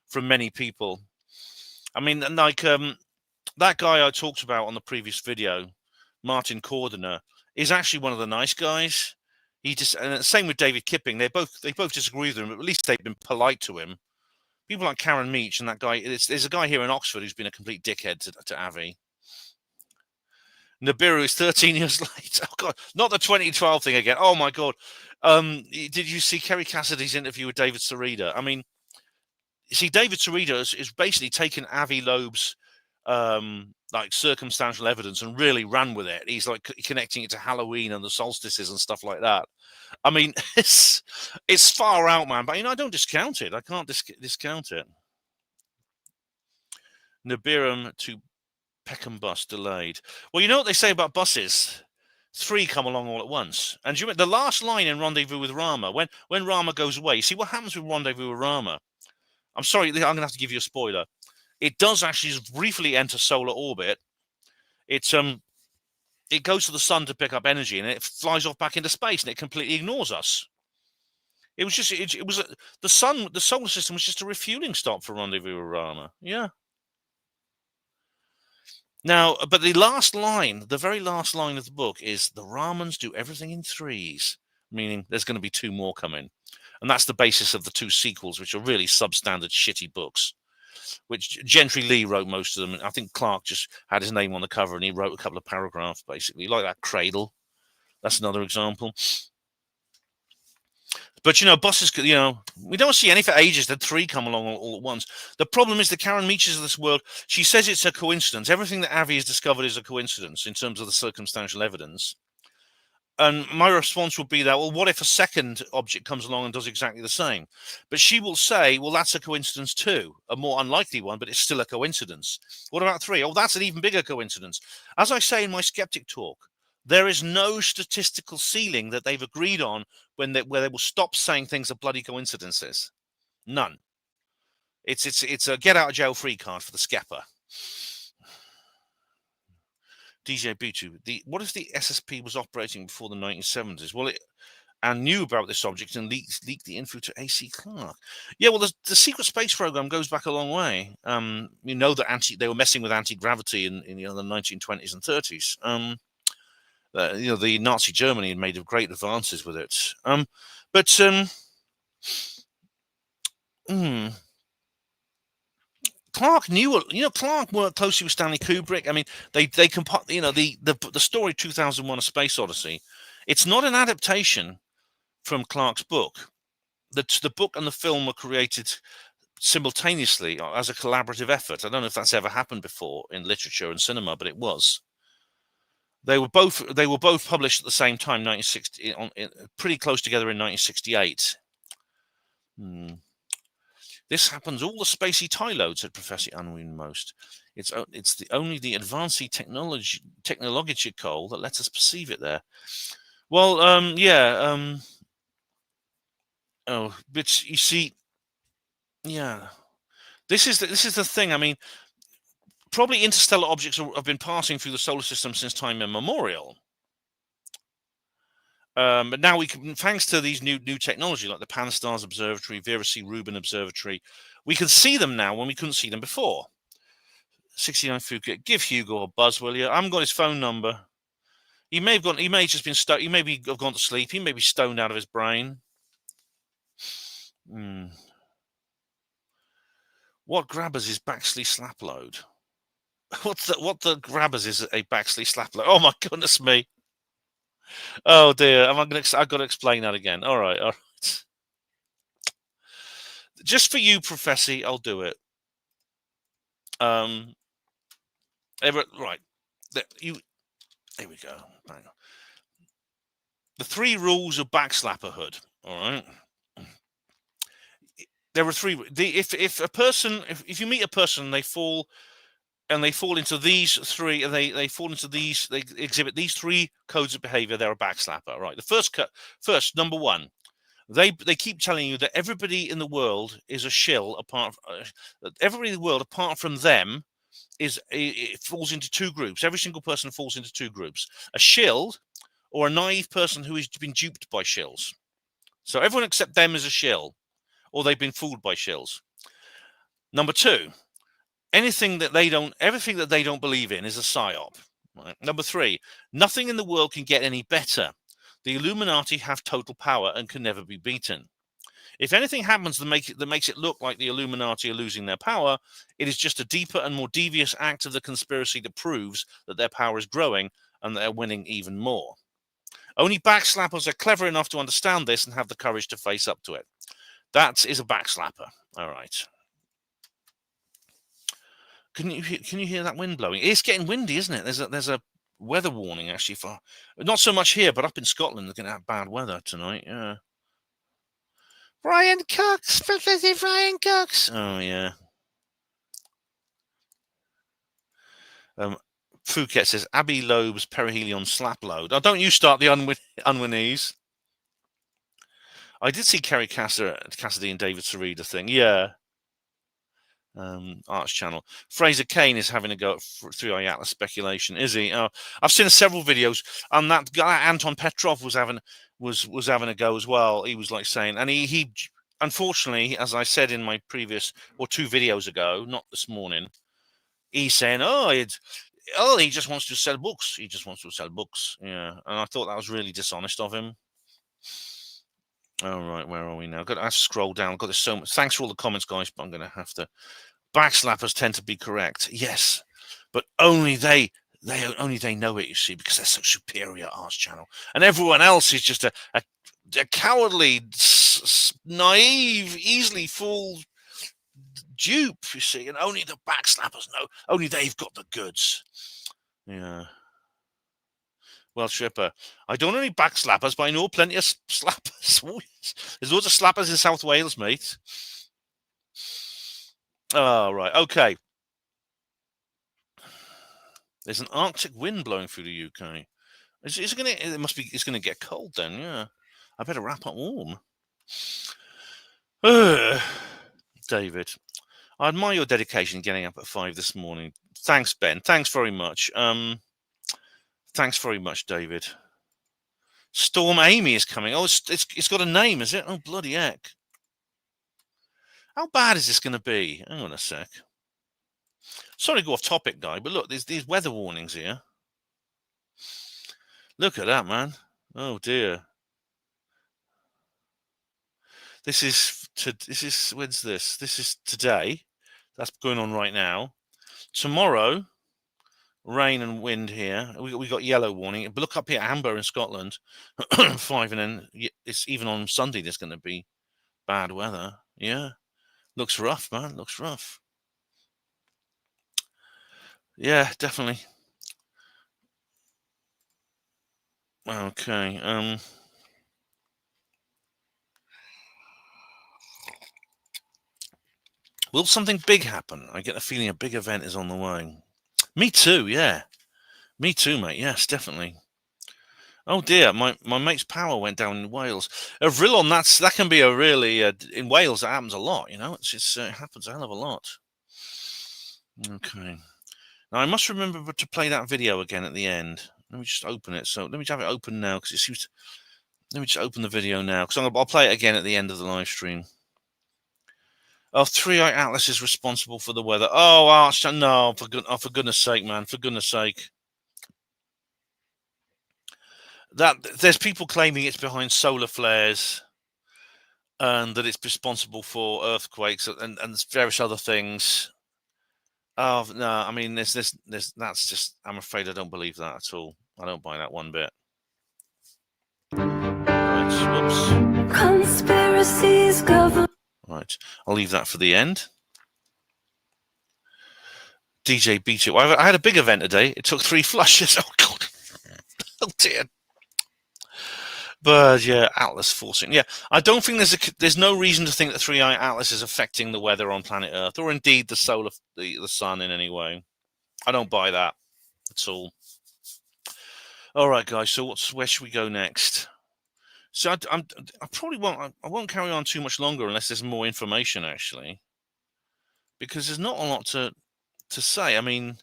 from many people. I mean, like that guy I talked about on the previous video, Martin Cordener, is actually one of the nice guys. And same with David Kipping. They both disagree with him, but at least they've been polite to him. People like Karen Meach and that guy. There's a guy here in Oxford who's been a complete dickhead to Avi. Nibiru is 13 years late. Oh God, not the 2012 thing again. Oh my God. Did you see Kerry Cassidy's interview with David Sarita? I mean, see, David Sarita is basically taken Avi Loeb's like circumstantial evidence and really ran with it. He's like connecting it to Halloween and the solstices and stuff like that. I mean, it's far out, man. But I don't discount it. I can't discount it. Nibirum to Peckham bus delayed. Well, you know what they say about buses? 3 come along all at once. And you the last line in Rendezvous with Rama, when Rama goes away, see what happens with Rendezvous with Rama? I'm sorry, I'm going to have to give you a spoiler. It does actually briefly enter solar orbit. It goes to the sun to pick up energy, and it flies off back into space, and it completely ignores us. It was just the solar system was just a refueling stop for Rendezvous with Rama. Yeah. Now, but the very last line of the book is the Ramans do everything in 3s, meaning there's going to be 2 more coming. And that's the basis of the 2 sequels, which are really substandard, shitty books, which Gentry Lee wrote most of them. I think Clark just had his name on the cover and he wrote a couple of paragraphs, basically, like that Cradle. That's another example. But, buses, we don't see any for ages. Then 3 come along all at once. The problem is the Karen Meaches of this world, she says it's a coincidence. Everything that Avi has discovered is a coincidence in terms of the circumstantial evidence. And my response would be that, well, what if a second object comes along and does exactly the same? But she will say, well, that's a coincidence too. A more unlikely one, but it's still a coincidence. What about 3? Oh, that's an even bigger coincidence. As I say in my skeptic talk, there is no statistical ceiling that they've agreed on where they will stop saying things are bloody coincidences. None. It's a get out of jail free card for the skepper. DJ B2. What if the SSP was operating before the 1970s? Well, and knew about this object and leaked the info to AC Clarke. Yeah, well, the secret space program goes back a long way. You know that they were messing with anti-gravity in the 1920s and 30s. The Nazi Germany had made great advances with it. Clarke knew, Clarke worked closely with Stanley Kubrick. I mean, they the story 2001: A Space Odyssey. It's not an adaptation from Clarke's book. The book and the film were created simultaneously as a collaborative effort. I don't know if that's ever happened before in literature and cinema, but it was. They were both published at the same time, 1960, pretty close together in 1968. This happens all the spacey tie load, said Professor Unwin Most. It's only the advanced technological that lets us perceive it there. Well, but you see, yeah, this is the thing. I mean, probably interstellar objects have been passing through the solar system since time immemorial. But now we can, thanks to these new technology like the Pan-STARRS Observatory, Vera C. Rubin Observatory, we can see them now when we couldn't see them before. 69 Phuket, give Hugo a buzz, will you? I haven't got his phone number. He may have gone. He may have just been stoned. He may have gone to sleep. He may be stoned out of his brain. What grabbers is Baxley slap load? What the grabbers is a Baxley slap load? Oh my goodness me! Oh dear, I've got to explain that again. All right. Just for you, Professor, I'll do it. Right. Here we go. Hang on. The 3 rules of backslapperhood. All right. There are 3. If you meet a person, they fall into these 3, and they exhibit these 3 codes of behavior. They're a backslapper, right? The first number 1, they keep telling you that everybody in the world is a shill. Everybody in the world apart from them it falls into 2 groups. Every single person falls into 2 groups: a shill or a naive person who has been duped by shills. So everyone except them is a shill, or they've been fooled by shills. Number 2. Everything that they don't believe in is a psyop. Right? Number 3, nothing in the world can get any better. The Illuminati have total power and can never be beaten. If anything happens that makes it look like the Illuminati are losing their power, it is just a deeper and more devious act of the conspiracy that proves that their power is growing and they're winning even more. Only backslappers are clever enough to understand this and have the courage to face up to it. That is a backslapper. All right. Can you hear that wind blowing? It's getting windy, isn't it? There's a weather warning actually for not so much here, but up in Scotland they're going to have bad weather tonight. Yeah. Brian Cox, Professor Brian Cox. Oh yeah. Phuket says Abbey Loeb's perihelion slap load. Oh, don't you start the unwinnies. I did see Kerry Cassidy and David Sarida thing. Yeah. Arts Channel. Fraser Kane is having a go at 3i Atlas speculation, is he? I've seen several videos, and that guy Anton Petrov was having a go as well. He was like saying, and he unfortunately, as I said in my previous 2 videos ago, not this morning, he's saying, he just wants to sell books. He just wants to sell books. Yeah, and I thought that was really dishonest of him. All right, where are we now? I have to scroll down. I've got this so much. Thanks for all the comments, guys, but I'm going to have to. Backslappers tend to be correct, yes, but only they know it. You see, because they're so superior, Arts Channel, and everyone else is just a cowardly, naive, easily fooled dupe. You see, and only the backslappers know. Only they've got the goods. Yeah. Well, Tripper, I don't know any backslappers, but I know plenty of slappers. There's loads of slappers in South Wales, mate. Oh, right. Okay. There's an Arctic wind blowing through the UK. It's going to get cold then, yeah. I better wrap up warm. David, I admire your dedication getting up at 5 this morning. Thanks, Ben. Thanks very much. Thanks very much, David. Storm Amy is coming. Oh, it's got a name, is it? Oh, bloody heck. How bad is this going to be? Hang on a sec. Sorry to go off topic, guy, but look, there's these weather warnings here. Look at that, man. Oh, dear. This is when's this? This is today. That's going on right now. Tomorrow, rain and wind here. We got yellow warning. But look up here, amber in Scotland, 5, and then it's even on Sunday. There's going to be bad weather. Yeah, looks rough, man. Looks rough. Yeah, definitely. Okay. Will something big happen? I get the feeling a big event is on the way. Me too, yeah. Me too, mate. Yes, definitely. Oh dear, my mate's power went down in Wales. Vrillon, that can be a really in Wales. That happens a lot. You know, it happens a hell of a lot. Okay. Now I must remember to play that video again at the end. Let me just open it. So let me have it open now because it seems. Let me just open the video now because I'll play it again at the end of the live stream. Oh, 3i Atlas is responsible for the weather. Oh, Arch, no, for goodness sake, man, for goodness sake. There's people claiming it's behind solar flares and that it's responsible for earthquakes and various other things. Oh, no, I mean, that's just, I'm afraid I don't believe that at all. I don't buy that one bit. Right, whoops. Conspiracies govern. Right, I'll leave that for the end. DJ beat it. Well, I had a big event today. It took 3 flushes. Oh, God. Oh, dear. But, yeah, Atlas forcing. Yeah, I don't think there's no reason to think that 3i Atlas is affecting the weather on planet Earth or indeed the sun in any way. I don't buy that at all. All right, guys, so where should we go next? So I probably won't carry on too much longer unless there's more information, actually, because there's not a lot to say. I mean,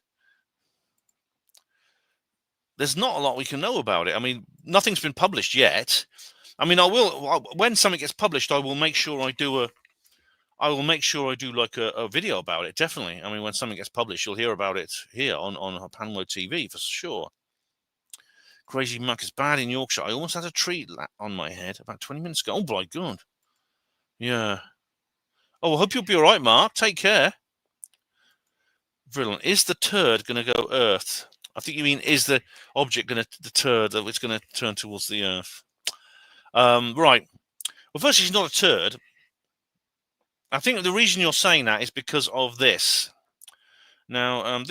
there's not a lot we can know about it. I mean, nothing's been published yet. I mean, when something gets published, I will make sure I do like a video about it. Definitely. I mean, when something gets published, you'll hear about it here on Panmo TV for sure. Crazy muck is bad in Yorkshire. I almost had a tree on my head about 20 minutes ago. Oh, my God. Yeah. Oh, I hope you'll be all right, Mark. Take care. Brilliant. Is the turd going to go Earth? I think you mean, is the object going to, the turd, it's going to turn towards the Earth? Right. Well, first, he's not a turd. I think the reason you're saying that is because of this. Now, I've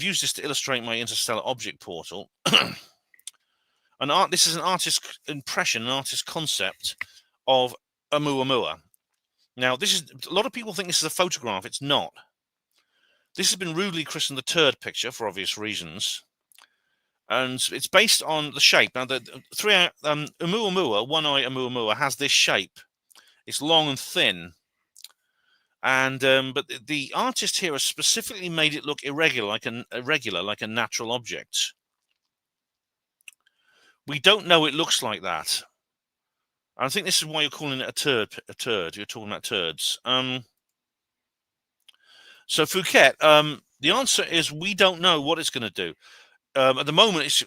used this to illustrate my interstellar object portal. This is an artist's impression, an artist's concept of Oumuamua. Now, a lot of people think this is a photograph. It's not. This has been rudely christened the turd picture for obvious reasons, and it's based on the shape. Now, the Oumuamua, one-eye Oumuamua, has this shape. It's long and thin. And but the artist here has specifically made it look irregular, like a natural object. We don't know it looks like that. I think this is why you're calling it a turd. You're talking about turds. So Phuket, the answer is we don't know what it's going to do. At the moment, it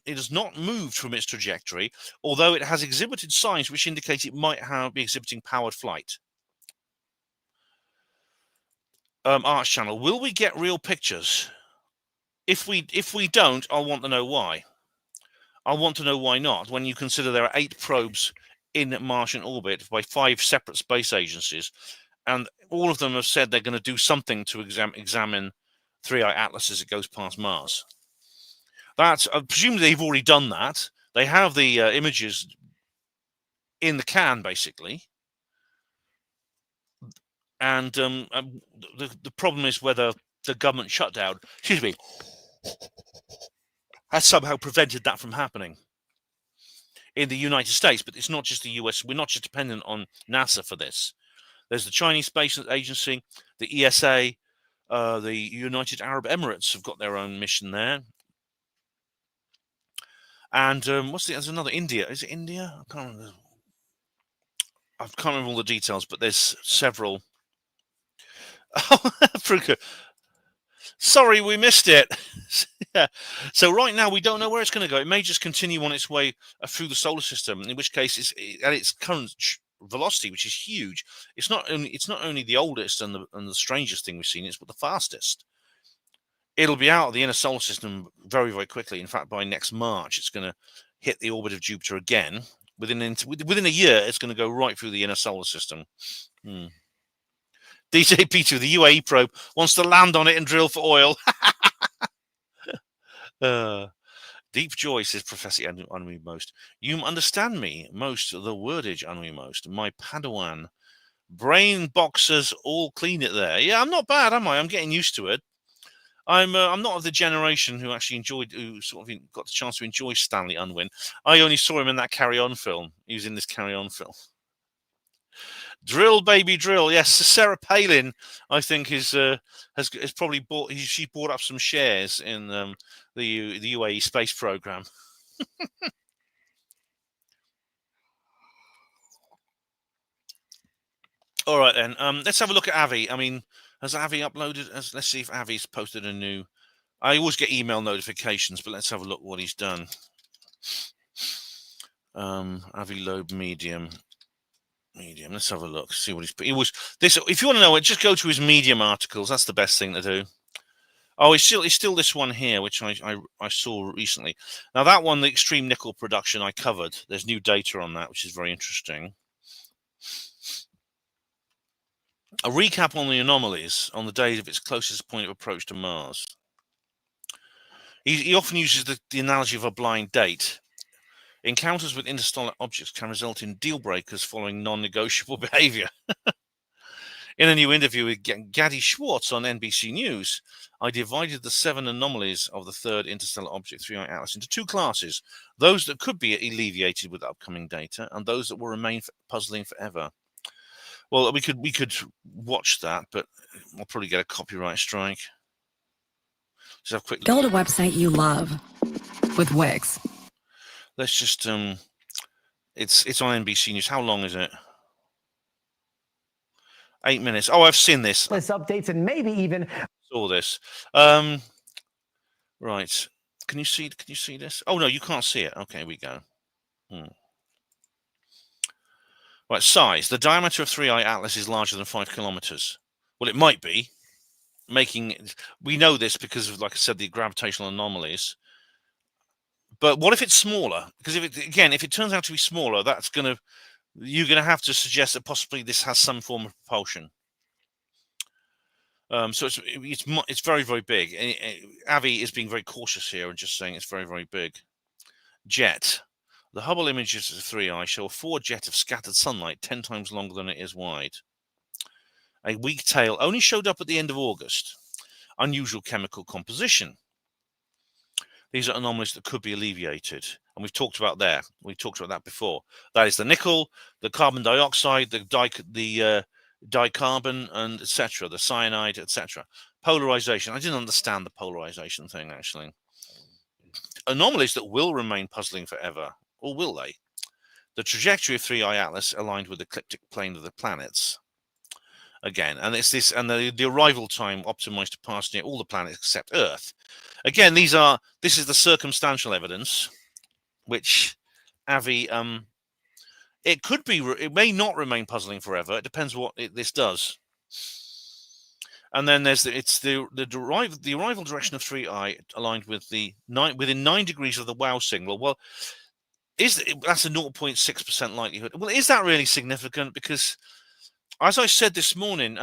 has not moved from its trajectory, although it has exhibited signs which indicate it might be exhibiting powered flight. Arch Channel, will we get real pictures? If we don't, I'll want to know why. I want to know why not, when you consider there are 8 probes in Martian orbit by 5 separate space agencies, and all of them have said they're going to do something to examine 3i Atlas as it goes past Mars. Presumably they've already done that. They have the images in the can, basically. And the problem is whether the government shutdown, has somehow prevented that from happening in the United States. But it's not just the US. We're not just dependent on NASA for this. There's the Chinese Space Agency, the ESA, The United Arab Emirates have got their own mission there. And there's another, India. Is it India? I can't remember all the details, but there's several. Oh, Africa. Sorry, we missed it. Yeah. So right now we don't know where it's going to go. It may just continue on its way through the solar system, in which case it's at its current velocity, which is huge. It's not only the oldest and the strangest thing we've seen, it's the fastest. It'll be out of the inner solar system very, very quickly. In fact, by next March, it's going to hit the orbit of Jupiter again. Within a year, it's going to go right through the inner solar system. DJ Peter, the UAE probe, wants to land on it and drill for oil. Deep joy, says Professor Anui Most. You understand me most, the wordage Anui Most. My Padawan. Brain boxers all clean it there. Yeah, I'm not bad, am I? I'm getting used to it. I'm not of the generation who actually who sort of got the chance to enjoy Stanley Unwin. I only saw him in that Carry On film. He was in this Carry On film. Drill, baby, drill. Yes, Sarah Palin, I think, has probably she bought up some shares in the UAE space program. All right then. Let's have a look at Avi. I mean, has Avi uploaded? Let's see if Avi's posted a new. I always get email notifications, but let's have a look what he's done. Avi Loeb Medium. Let's have a look. See what he was. This. If you want to know it, just go to his Medium articles. That's the best thing to do. Oh, it's still this one here, which I saw recently. Now that one, the extreme nickel production, I covered. There's new data on that, which is very interesting. A recap on the anomalies on the days of its closest point of approach to Mars. He often uses the analogy of a blind date. Encounters with interstellar objects can result in deal breakers following non-negotiable behavior. In a new interview with Gadi Schwartz on NBC News, I divided the 7 anomalies of the third interstellar object 3I Atlas into 2 classes: those that could be alleviated with upcoming data, and those that will remain puzzling forever. Well, we could watch that, but we'll probably get a copyright strike. Let's have a quick Build a website you love with Wix. Let's just it's on NBC News. How long is it? 8 minutes. Oh, I've seen this. Updates and maybe even Saw this. Right. Can you see this? Oh no, you can't see it. Okay, here we go. Right, size. The diameter of 3I Atlas is larger than 5 kilometers. Well, it might be. We know this because of, like I said, the gravitational anomalies. But what if it's smaller? Because if it turns out to be smaller, you're gonna have to suggest that possibly this has some form of propulsion. So it's very, very big. Avi is being very cautious here and just saying it's very, very big. Jet. The Hubble images of 3I show a forward jet of scattered sunlight 10 times longer than it is wide. A weak tail only showed up at the end of August. Unusual chemical composition. These are anomalies that could be alleviated. And we've talked about that. We've talked about that before. That is the nickel, the carbon dioxide, the dicarbon, and etc., the cyanide, etc. Polarization. I didn't understand the polarization thing, actually. Anomalies that will remain puzzling forever, or will they? The trajectory of 3I Atlas aligned with the ecliptic plane of the planets. Again, and it's this, and the arrival time optimized to pass near all the planets except Earth. Again, this is the circumstantial evidence, which Avi, it may not remain puzzling forever. It depends what this does. And then there's the arrival direction of 3I aligned with within 9 degrees of the WOW signal. Well, that's a 0.6% likelihood. Well, is that really significant? Because, as I said this morning,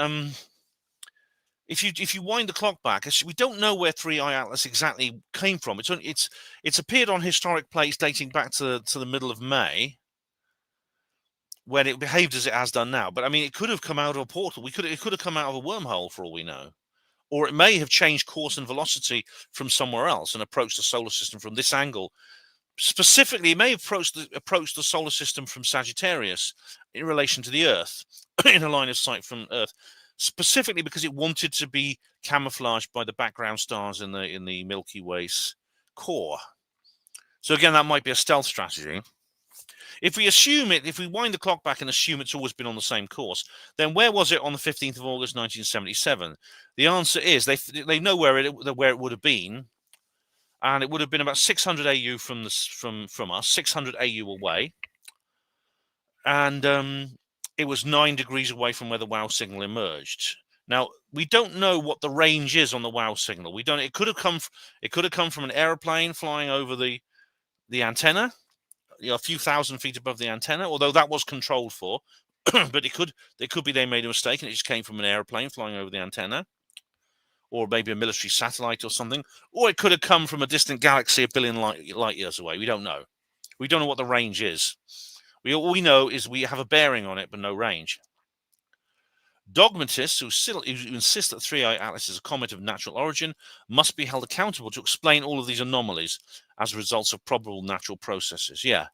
if you wind the clock back, we don't know where 3I Atlas exactly came from. It's appeared on historic plates dating back to the middle of May, when it behaved as it has done now. But I mean, it could have come out of a portal. It could have come out of a wormhole for all we know, or it may have changed course and velocity from somewhere else and approached the solar system from this angle. Specifically, it may have approached the solar system from Sagittarius in relation to the Earth, in a line of sight from Earth. specifically because it wanted to be camouflaged by the background stars in the Milky Way's core. So again, that might be a stealth strategy. If we assume it, if we wind the clock back and assume it's always been on the same course, then where was it on the 15th of August 1977? The answer is they know where it would have been, and it would have been about 600 AU from us, 600 AU away, and it was 9 degrees away from where the WOW signal emerged. Now we don't know what the range is on the WOW signal. We don't. It could have come from an aeroplane flying over the antenna, a few thousand feet above the antenna, although that was controlled for. But it could be they made a mistake and it just came from an airplane flying over the antenna, or maybe a military satellite or something, or it could have come from a distant galaxy a billion light years away. We don't know. We don't know what the range is. All we know is we have a bearing on it, but no range. Dogmatists who insist that 3I Atlas is a comet of natural origin must be held accountable to explain all of these anomalies as results of probable natural processes. Yeah.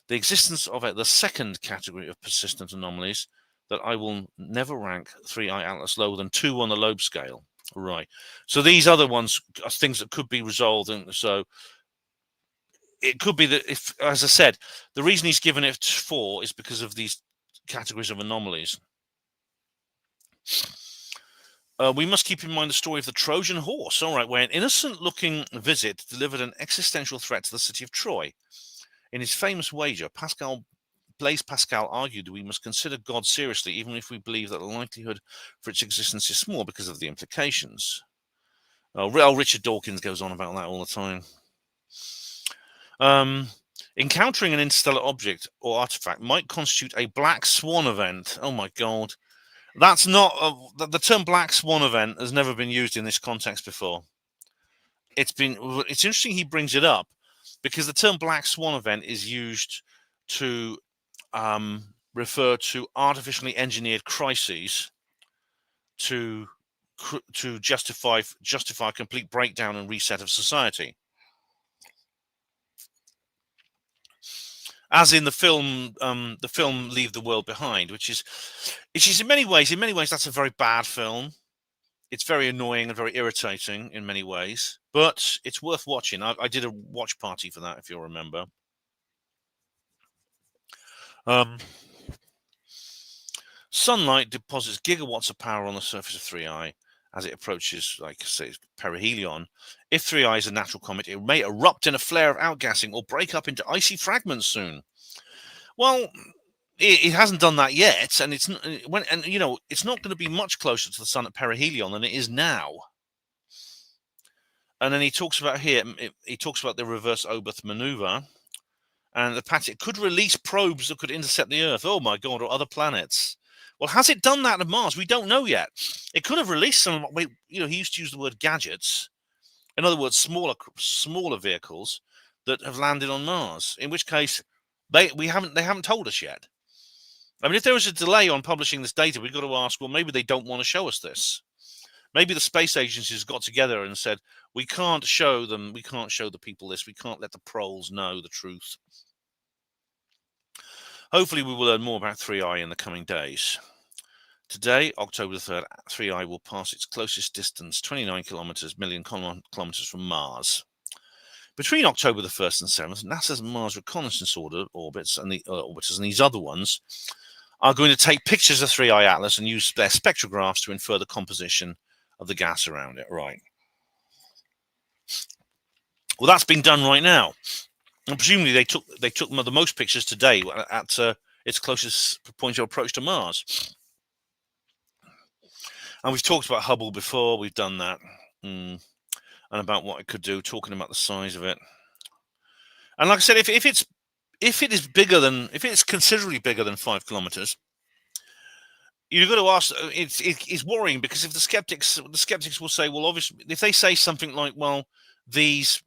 The existence of the second category of persistent anomalies that I will never rank 3I Atlas lower than 2 on the Loeb scale. Right. So these other ones are things that could be resolved. And so it could be that, if, as I said, the reason he's given it 4 is because of these categories of anomalies. We must keep in mind the story of the Trojan horse, all right, where an innocent-looking visit delivered an existential threat to the city of Troy. In his famous wager, Blaise Pascal argued that we must consider God seriously, even if we believe that the likelihood for its existence is small because of the implications. Richard Dawkins goes on about that all the time. Encountering an interstellar object or artifact might constitute a black swan event. Oh my God. That's not the term black swan event has never been used in this context before. It's interesting he brings it up because the term black swan event is used to refer to artificially engineered crises to justify a complete breakdown and reset of society. As in the film Leave the World Behind, which is in many ways that's a very bad film. It's very annoying and very irritating in many ways, but it's worth watching. I did a watch party for that, if you'll remember. Sunlight deposits gigawatts of power on the surface of 3I as it approaches, like say, perihelion. If 3I is a natural comet, it may erupt in a flare of outgassing or break up into icy fragments soon. Well, it hasn't done that yet, and it's not going to be much closer to the sun at perihelion than it is now. And then he talks about the reverse Oberth maneuver, and the fact it could release probes that could intercept the Earth. Oh my God, or other planets. Well, has it done that at Mars? We don't know yet. It could have released some. He used to use the word gadgets. In other words, smaller vehicles that have landed on Mars. In which case, they haven't told us yet. I mean, if there was a delay on publishing this data, we've got to ask, well, maybe they don't want to show us this. Maybe the space agencies got together and said, we can't show the people this. We can't let the proles know the truth. Hopefully, we will learn more about 3I in the coming days. Today, October the 3rd, 3I will pass its closest distance, 29 million kilometers from Mars. Between October the 1st and 7th, NASA's Mars Reconnaissance orbiters and these other ones are going to take pictures of 3I Atlas and use their spectrographs to infer the composition of the gas around it. Right. Well, that's being done right now. And presumably they took the most pictures today at its closest point of approach to Mars. And we've talked about Hubble before. We've done that. And about what it could do, talking about the size of it. And like I said, if it's considerably bigger than 5 kilometers, you've got to ask. It's worrying because if the skeptics will say, well, obviously, if they say something like, well, these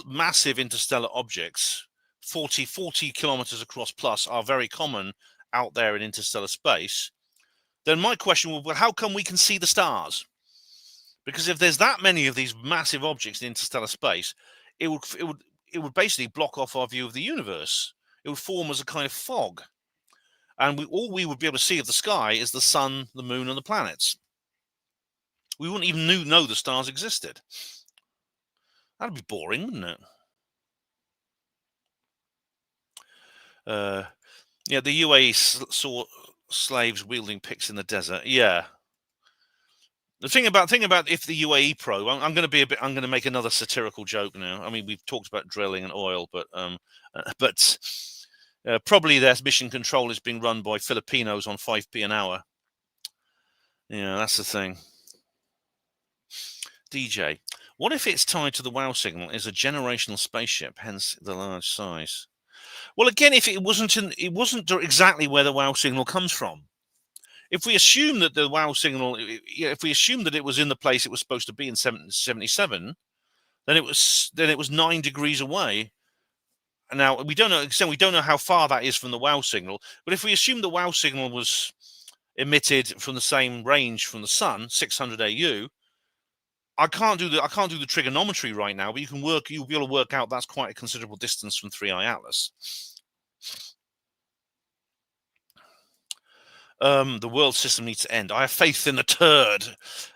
massive interstellar objects, 40 kilometers across plus, are very common out there in interstellar space, then my question will be, well, how come we can see the stars? Because if there's that many of these massive objects in interstellar space, it would basically block off our view of the universe. It would form as a kind of fog. and all we would be able to see of the sky is the sun, the moon, and the planets. We wouldn't even know the stars existed. That'd be boring, wouldn't it? Yeah, the UAE saw slaves wielding picks in the desert. Yeah. The thing about if the UAE probe, I'm going to make another satirical joke now. I mean, we've talked about drilling and oil, but probably their mission control is being run by Filipinos on 5p an hour. Yeah, that's the thing. DJ, what if it's tied to the WOW signal is a generational spaceship, hence the large size? Well, again, if it wasn't exactly where the WOW signal comes from. If we assume that the WOW signal, if we assume that it was in the place it was supposed to be in 77, then it was 9 degrees away. And now we don't know how far that is from the WOW signal. But if we assume the WOW signal was emitted from the same range from the sun, 600 AU, I can't do the trigonometry right now, but you'll be able to work out that's quite a considerable distance from 3i Atlas. The world system needs to end. I have faith in the turd.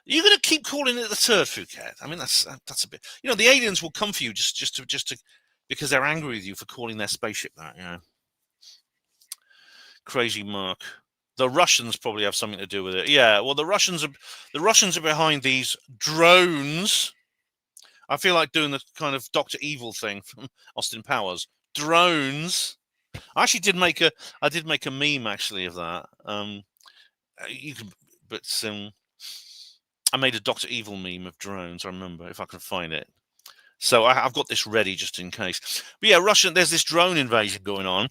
You're going to keep calling it the turd, Phuket? I mean, that's a bit. The aliens will come for you just to because they're angry with you for calling their spaceship that. Crazy Mark. The Russians probably have something to do with it. Yeah. Well, the Russians are behind these drones. I feel like doing the kind of Dr. Evil thing from Austin Powers. Drones. I actually did make a meme actually of that. I made a Dr. Evil meme of drones. I remember, if I can find it. So I've got this ready just in case. But yeah, there's this drone invasion going on.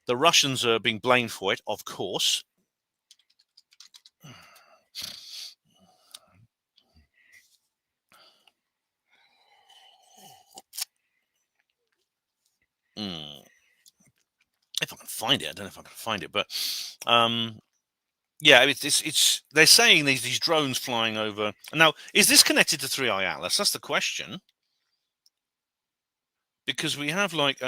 The Russians are being blamed for it, of course. If I can find it, I don't know if I can find it, but yeah, it's they're saying these drones flying over. Now, is this connected to 3i Atlas? That's the question. Because we have like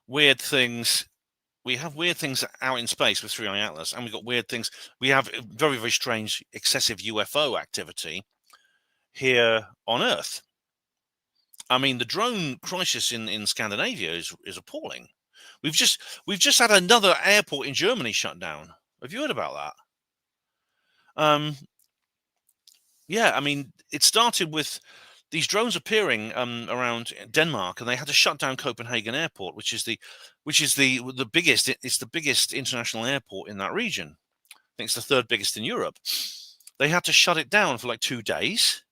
weird things. We have weird things out in space with 3i Atlas, and we've got weird things. We have very, very strange, excessive UFO activity here on Earth. I mean, the drone crisis in Scandinavia is appalling. We've just had another airport in Germany shut down. Have you heard about that? Yeah, I mean, it started with these drones appearing around Denmark, and they had to shut down Copenhagen Airport, which is the biggest. It's the biggest international airport in that region. I think it's the third biggest in Europe. They had to shut it down for like 2 days.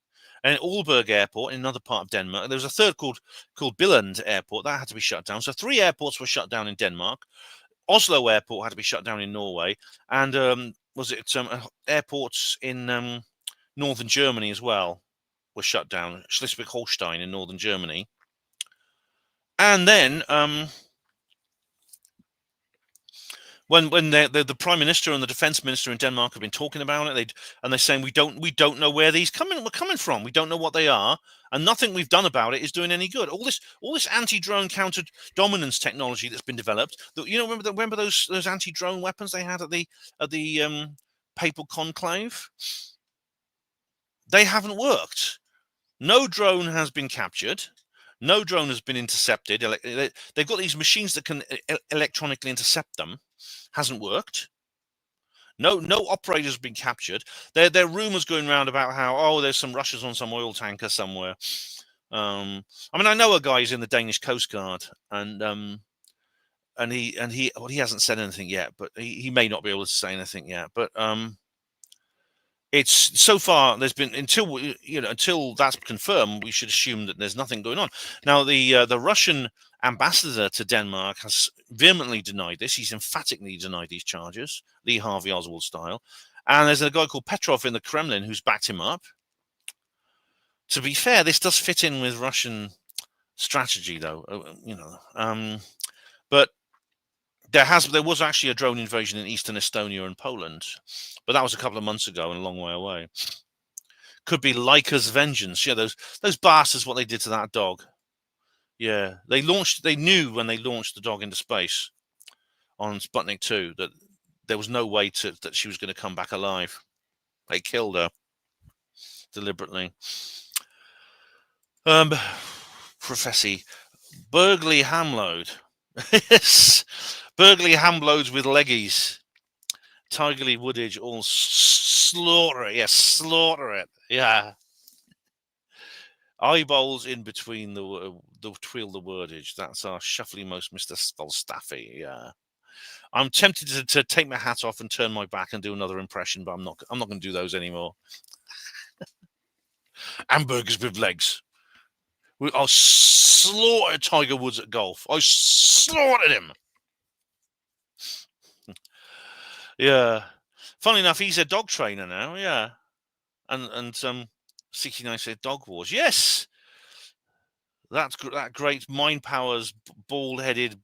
And Aalborg Airport in another part of Denmark, there was a third called Billund Airport that had to be shut down. So 3 airports were shut down in Denmark. Oslo Airport had to be shut down in Norway, and airports in northern Germany as well were shut down. Schleswig-Holstein in northern Germany, and then when the prime minister and the defense minister in Denmark have been talking about it, they're saying we don't know where these we're coming from. We don't know what they are, and nothing we've done about it is doing any good. All this anti-drone counter dominance technology that's been developed. Remember those anti-drone weapons they had at the papal conclave? They haven't worked. No drone has been captured. No drone has been intercepted. They've got these machines that can electronically intercept them. Hasn't worked. No operators have been captured. There are rumors going around about how there's some Russians on some oil tanker somewhere. I mean, I know a guy who's in the Danish Coast Guard, and he hasn't said anything yet, but he may not be able to say anything yet. But it's so far there's been until that's confirmed, we should assume that there's nothing going on. Now the Russian ambassador to Denmark has vehemently denied this. He's emphatically denied these charges, Lee Harvey Oswald style. And there's a guy called Petrov in the Kremlin who's backed him up. To be fair, this does fit in with Russian strategy, though. But there was actually a drone invasion in eastern Estonia and Poland, but that was a couple of months ago and a long way away. Could be Leica's vengeance. Yeah, those bastards, what they did to that dog. Yeah, they knew when they launched the dog into space on Sputnik 2 that there was no way that she was going to come back alive. They killed her deliberately. Professor Burgley Hamload. Yes, Burgley Hamloads with leggies. Tigerly Woodage all slaughter it. Yes, slaughter it. Yeah. Eyeballs in between the tweel the wordage. That's our shuffly most Mr. Falstaffe. Yeah. I'm tempted to take my hat off and turn my back and do another impression, but I'm not going to do those anymore. Hamburgers with legs. I slaughtered Tiger Woods at golf. I slaughtered him. Yeah. Funnily enough, he's a dog trainer now. Yeah. And 69 said Dog Wars. Yes. That great Mind Powers bald-headed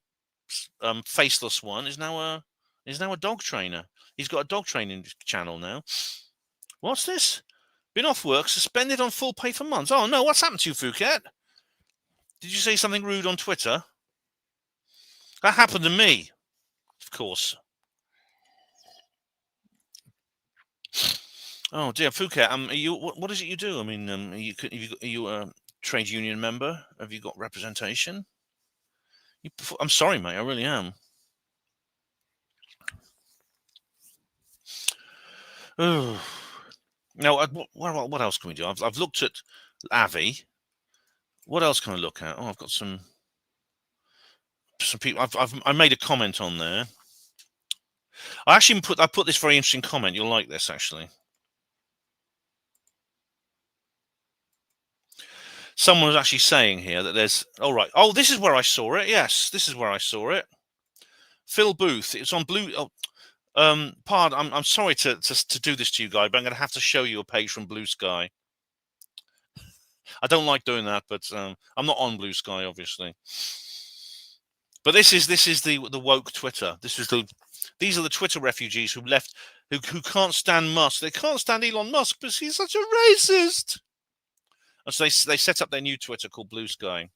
faceless one is now a dog trainer. He's got a dog training channel now. What's this? Been off work, suspended on full pay for months. Oh no, what's happened to you, Phuket? Did you say something rude on Twitter? That happened to me, of course. Oh dear, Phuket. Are you? What is it you do? I mean, are you a trade union member? Have you got representation? I'm sorry, mate. I really am. Oh. Now, what else can we do? I've looked at Avi. What else can I look at? Oh, I've got some people. I made a comment on there. I put this very interesting comment. You'll like this, actually. Someone was actually saying here that there's. Oh right. Oh, this is where I saw it. Yes, this is where I saw it. Phil Booth. It's on Blue. Oh, pardon. I'm sorry to do this to you, guy, but I'm going to have to show you a page from Blue Sky. I don't like doing that, but I'm not on Blue Sky, obviously. But this is the woke Twitter. These are the Twitter refugees who left, who can't stand Musk. They can't stand Elon Musk because he's such a racist. And so they set up their new Twitter called Blue Sky.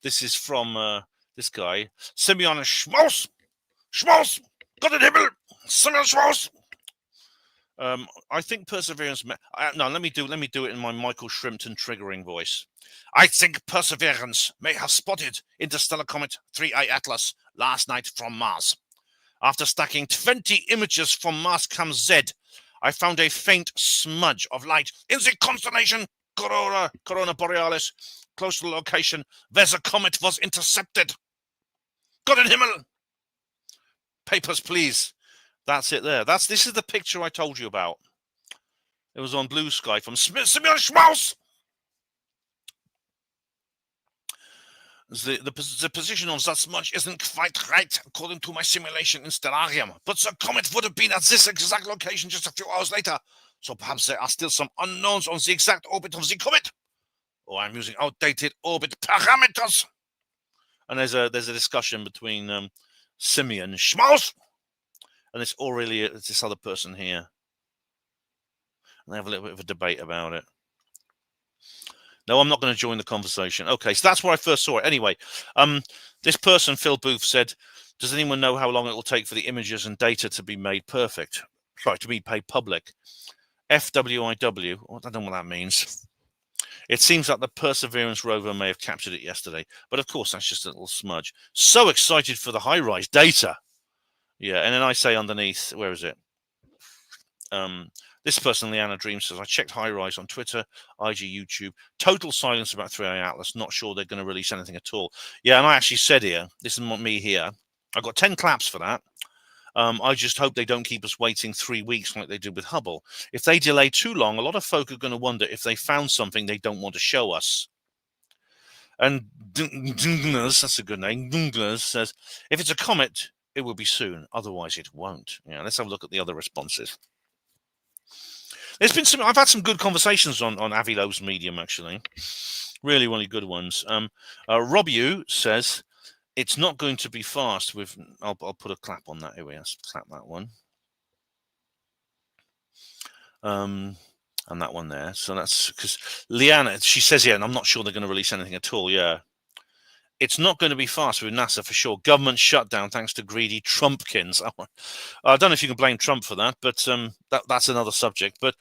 This is from this guy, Simeon Schmaus. Schmaus, Gott in Himmel, Simeon Schmaus. I think perseverance. No, let me do it in my Michael Shrimpton triggering voice. I think perseverance may have spotted interstellar comet 3I Atlas last night from Mars. After stacking 20 images from Mars comes Z, I found a faint smudge of light in the constellation Corona Borealis, close to the location where the comet was intercepted. Gott in Himmel. Papers, please. That's it there. This is the picture I told you about. It was on Blue Sky from Simeon Schmaus. The position of that smudge isn't quite right according to my simulation in Stellarium, but the comet would have been at this exact location just a few hours later. So perhaps there are still some unknowns on the exact orbit of the comet. Or I'm using outdated orbit parameters. And there's a discussion between Simeon Schmaus and this other person here. And they have a little bit of a debate about it. No, I'm not going to join the conversation. Okay, so that's where I first saw it. Anyway, this person, Phil Booth, said, does anyone know how long it will take for the images and data to be made perfect? Sorry, to be made public. FWIW, I don't know what that means. It seems like the Perseverance rover may have captured it yesterday. But of course, that's just a little smudge. So excited for the high-rise data. Yeah, and then I say underneath, where is it? This person, Leanna Dream, says, I checked High Rise on Twitter, IG, YouTube. Total silence about 3i Atlas. Not sure they're going to release anything at all. Yeah, and I actually said here, this is me here. I got 10 claps for that. I just hope they don't keep us waiting 3 weeks like they did with Hubble. If they delay too long, a lot of folk are going to wonder if they found something they don't want to show us. And Dunglers, that's a good name, Dunglers says, if it's a comet, it will be soon. Otherwise, it won't. Yeah, let's have a look at the other responses. There's been I've had some good conversations on Avi Loeb's Medium, actually. Really, really good ones. Rob Yu says, it's not going to be fast with... I'll put a clap on that. Here we are. Clap that one. and that one there. So that's because Leanna, she says here, and I'm not sure they're going to release anything at all. Yeah. It's not going to be fast with NASA for sure. Government shutdown thanks to greedy Trumpkins. I don't know if you can blame Trump for that, but that's another subject. But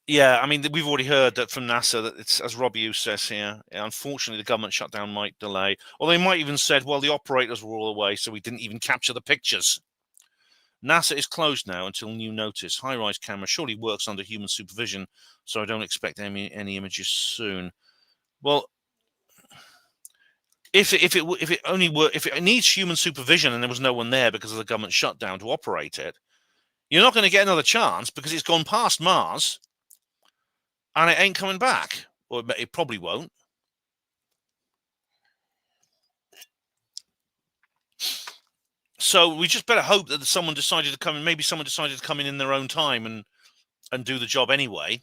yeah, I mean, we've already heard that from NASA that it's, as Robbie Hughes says here, unfortunately, the government shutdown might delay. Or they might even said, well, the operators were all away, so we didn't even capture the pictures. NASA is closed now until new notice. High-rise camera surely works under human supervision, so I don't expect any images soon. Well, if it needs human supervision and there was no one there because of the government shutdown to operate it, you're not going to get another chance because it's gone past Mars and it ain't coming back, or it probably won't. So we just better hope that someone decided to come in. Maybe someone decided to come in their own time and do the job anyway,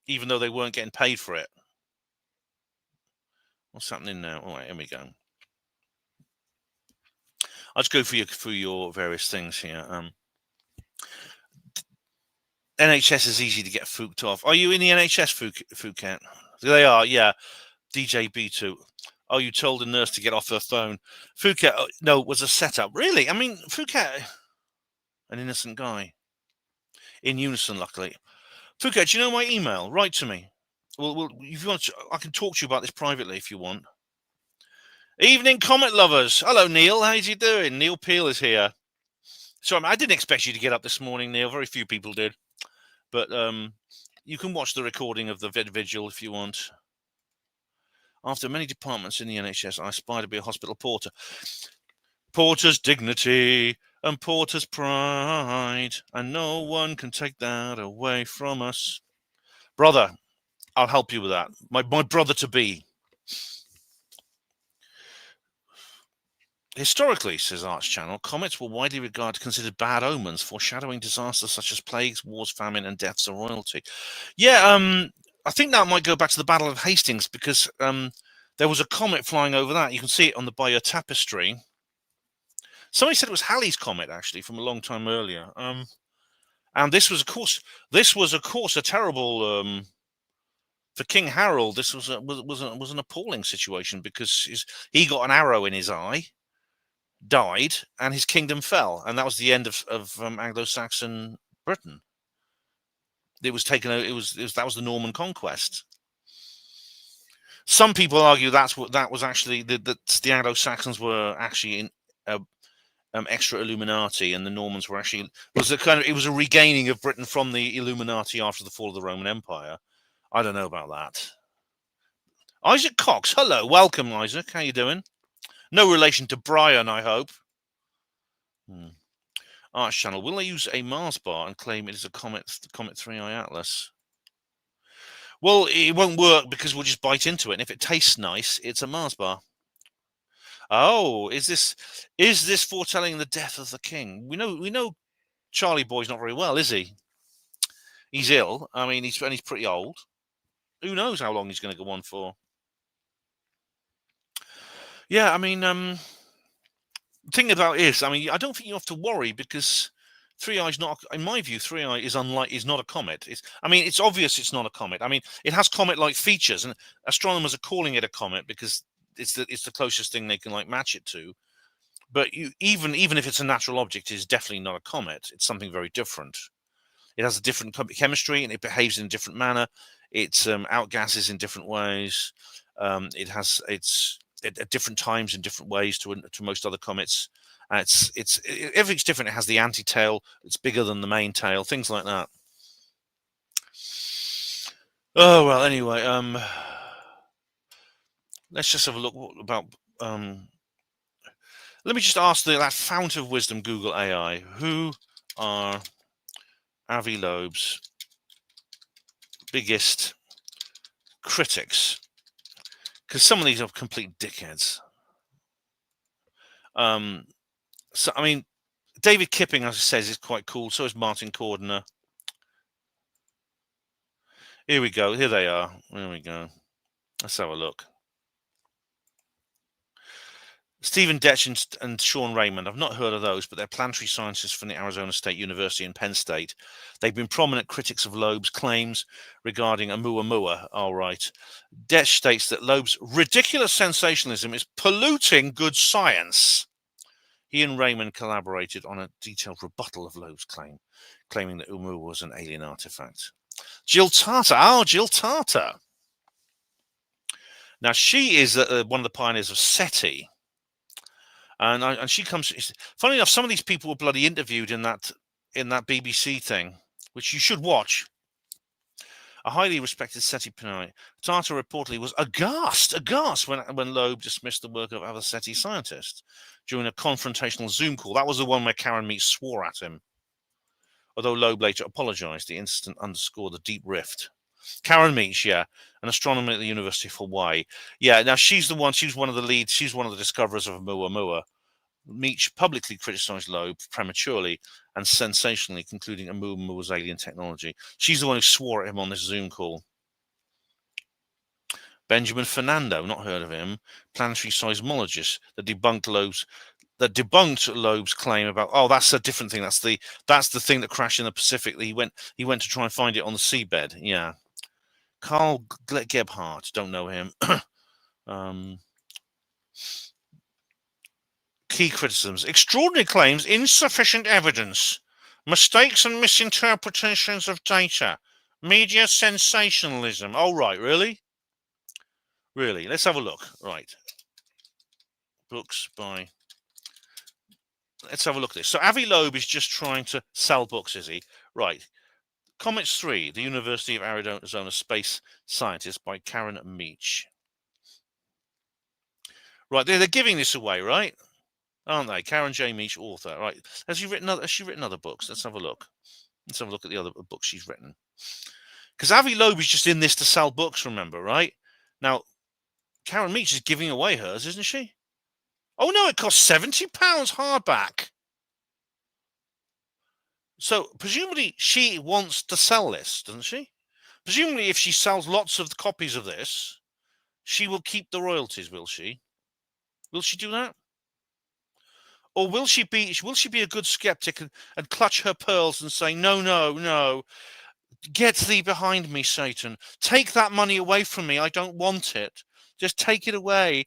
even though they weren't getting paid for it. What's happening now? All right, here we go. I'll just go through your various things here. NHS is easy to get fooked off. Are you in the NHS, Phuket? They are, yeah. DJ B2. Oh, you told a nurse to get off her phone. Phuket, no, it was a setup. Really? I mean, Phuket, an innocent guy. In unison, luckily. Phuket, do you know my email? Write to me. Well, if you want, I can talk to you about this privately if you want. Evening, comet lovers. Hello, Neil. How's you doing? Neil Peel is here. Sorry, I didn't expect you to get up this morning, Neil. Very few people did. But you can watch the recording of the vigil if you want. After many departments in the NHS, I aspire to be a hospital porter. Porter's dignity and porter's pride, and no one can take that away from us. Brother, I'll help you with that. My brother-to-be. Historically, says Arch Channel, comets were widely considered bad omens, foreshadowing disasters such as plagues, wars, famine, and deaths of royalty. Yeah, I think that might go back to the Battle of Hastings because there was a comet flying over that. You can see it on the Bayeux Tapestry. Somebody said it was Halley's comet, actually, from a long time earlier. And this was, of course, a terrible. For King Harold, this was an appalling situation because he got an arrow in his eye, died, and his kingdom fell, and that was the end of Anglo-Saxon Britain. It was taken. That was the Norman conquest. Some people argue that was actually the Anglo-Saxons were actually in extra Illuminati, and the Normans were actually it was a regaining of Britain from the Illuminati after the fall of the Roman Empire. I don't know about that. Isaac Cox, hello, welcome, Isaac. How you doing? No relation to Brian, I hope. Arch Channel, will they use a Mars bar and claim it is a Comet 3i Atlas? Well, it won't work because we'll just bite into it, and if it tastes nice, it's a Mars bar. Oh, is this foretelling the death of the king? We know Charlie Boy's not very well, is he? He's ill. I mean, he's pretty old. Who knows how long he's going to go on for? Yeah, I mean, the thing about it is, I mean, I don't think you have to worry because 3i is not, in my view, 3i is not a comet. It's obvious it's not a comet. I mean, it has comet-like features, and astronomers are calling it a comet because it's the closest thing they can match it to. But even if it's a natural object, it's definitely not a comet. It's something very different. It has a different chemistry and it behaves in a different manner. It outgasses in different ways. It's at different times in different ways to most other comets. Everything's different. It has the anti-tail. It's bigger than the main tail. Things like that. Oh well. Anyway, let's just have a look about. Let me just ask that fount of wisdom, Google AI, who are Avi Loeb's biggest critics? Because some of these are complete dickheads. So I mean, David Kipping, as I says, is quite cool. So is Martin Cordner. Here we go. Here they are. There we go. Let's have a look. Stephen Detch and Sean Raymond, I've not heard of those, but they're planetary scientists from the Arizona State University and Penn State. They've been prominent critics of Loeb's claims regarding Oumuamua. All right. Detch states that Loeb's ridiculous sensationalism is polluting good science. He and Raymond collaborated on a detailed rebuttal of Loeb's claim, claiming that Oumuamua was an alien artifact. Jill Tarter. Oh, Jill Tarter. Now, she is one of the pioneers of SETI. And she comes. Funny enough, some of these people were bloody interviewed in that BBC thing, which you should watch. A highly respected SETI pioneer, Tarter reportedly was aghast when Loeb dismissed the work of other SETI scientists during a confrontational Zoom call. That was the one where Karen Meach swore at him. Although Loeb later apologized, the incident underscored the deep rift. Karen Meach, yeah, an astronomer at the University of Hawaii. Yeah, now she's one of the leads, she's one of the discoverers of Oumuamua. Meach publicly criticized Loeb prematurely and sensationally, concluding Oumuamua was alien technology. She's the one who swore at him on this Zoom call. Benjamin Fernando, not heard of him, planetary seismologist that debunked Loeb's claim about, oh, that's a different thing. That's the thing that crashed in the Pacific. He went to try and find it on the seabed. Yeah. Carl Gebhardt, don't know him. Key criticisms: extraordinary claims, insufficient evidence, mistakes and misinterpretations of data, media sensationalism. Oh, right, really? Really? Let's have a look. Right. Books by... Let's have a look at this. So Avi Loeb is just trying to sell books, is he? Right. Comets 3, The University of Arizona Space Scientist by Karen Meach. Right, they're giving this away, right? Aren't they? Karen J. Meach, author. Right. Has she written other books? Let's have a look. Let's have a look at the other books she's written. Because Avi Loeb is just in this to sell books, remember, right? Now, Karen Meach is giving away hers, isn't she? Oh, no, it costs £70 hardback. So, presumably, she wants to sell this, doesn't she? Presumably, if she sells lots of copies of this, she will keep the royalties, will she? Will she do that? Or will she be a good skeptic and clutch her pearls and say, no, no, no, get thee behind me, Satan. Take that money away from me. I don't want it. Just take it away.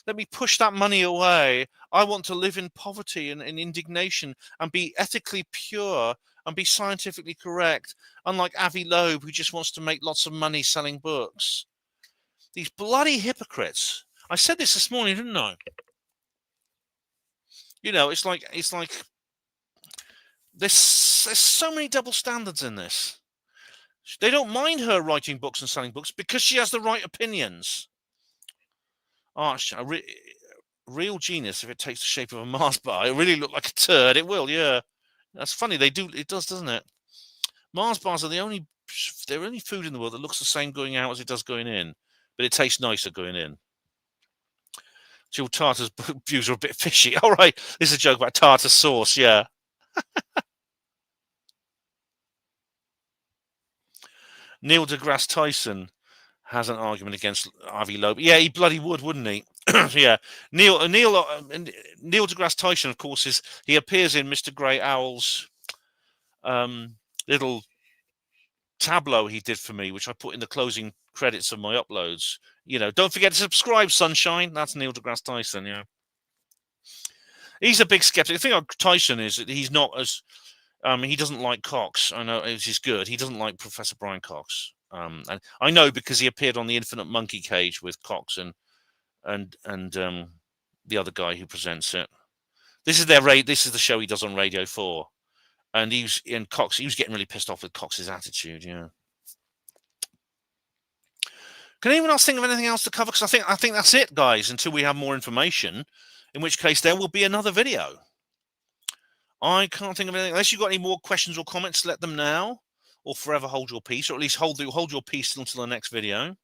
Let me push that money away. I want to live in poverty and indignation and be ethically pure and be scientifically correct, unlike Avi Loeb, who just wants to make lots of money selling books. These bloody hypocrites. I said this morning, didn't I? You know, it's like there's so many double standards in this. They don't mind her writing books and selling books because she has the right opinions. Oh, a real genius if it takes the shape of a Mars bar. It really looked like a turd. It will, yeah. That's funny. It does, doesn't it? Mars bars are the only food in the world that looks the same going out as it does going in, but it tastes nicer going in. Jill Tarter's views are a bit fishy. All right, this is a joke about tartar sauce, yeah. Neil deGrasse Tyson has an argument against Avi Loeb. Yeah, he bloody would, wouldn't he? Yeah. Neil deGrasse Tyson, of course, he appears in Mr. Grey Owl's little tableau he did for me, which I put in the closing credits of my uploads. You know, don't forget to subscribe, sunshine. That's Neil deGrasse Tyson, yeah. He's a big skeptic. The thing about Tyson is that he's not as... he doesn't like Cox. I know he's good. He doesn't like Professor Brian Cox. And I know because he appeared on the Infinite Monkey Cage with Cox and the other guy who presents it. This is the show he does on Radio 4. And he was getting really pissed off with Cox's attitude, yeah. Can anyone else think of anything else to cover? Because I think that's it, guys, until we have more information, in which case there will be another video. I can't think of anything. Unless you've got any more questions or comments, let them now, or forever hold your peace, or at least hold your peace until the next video.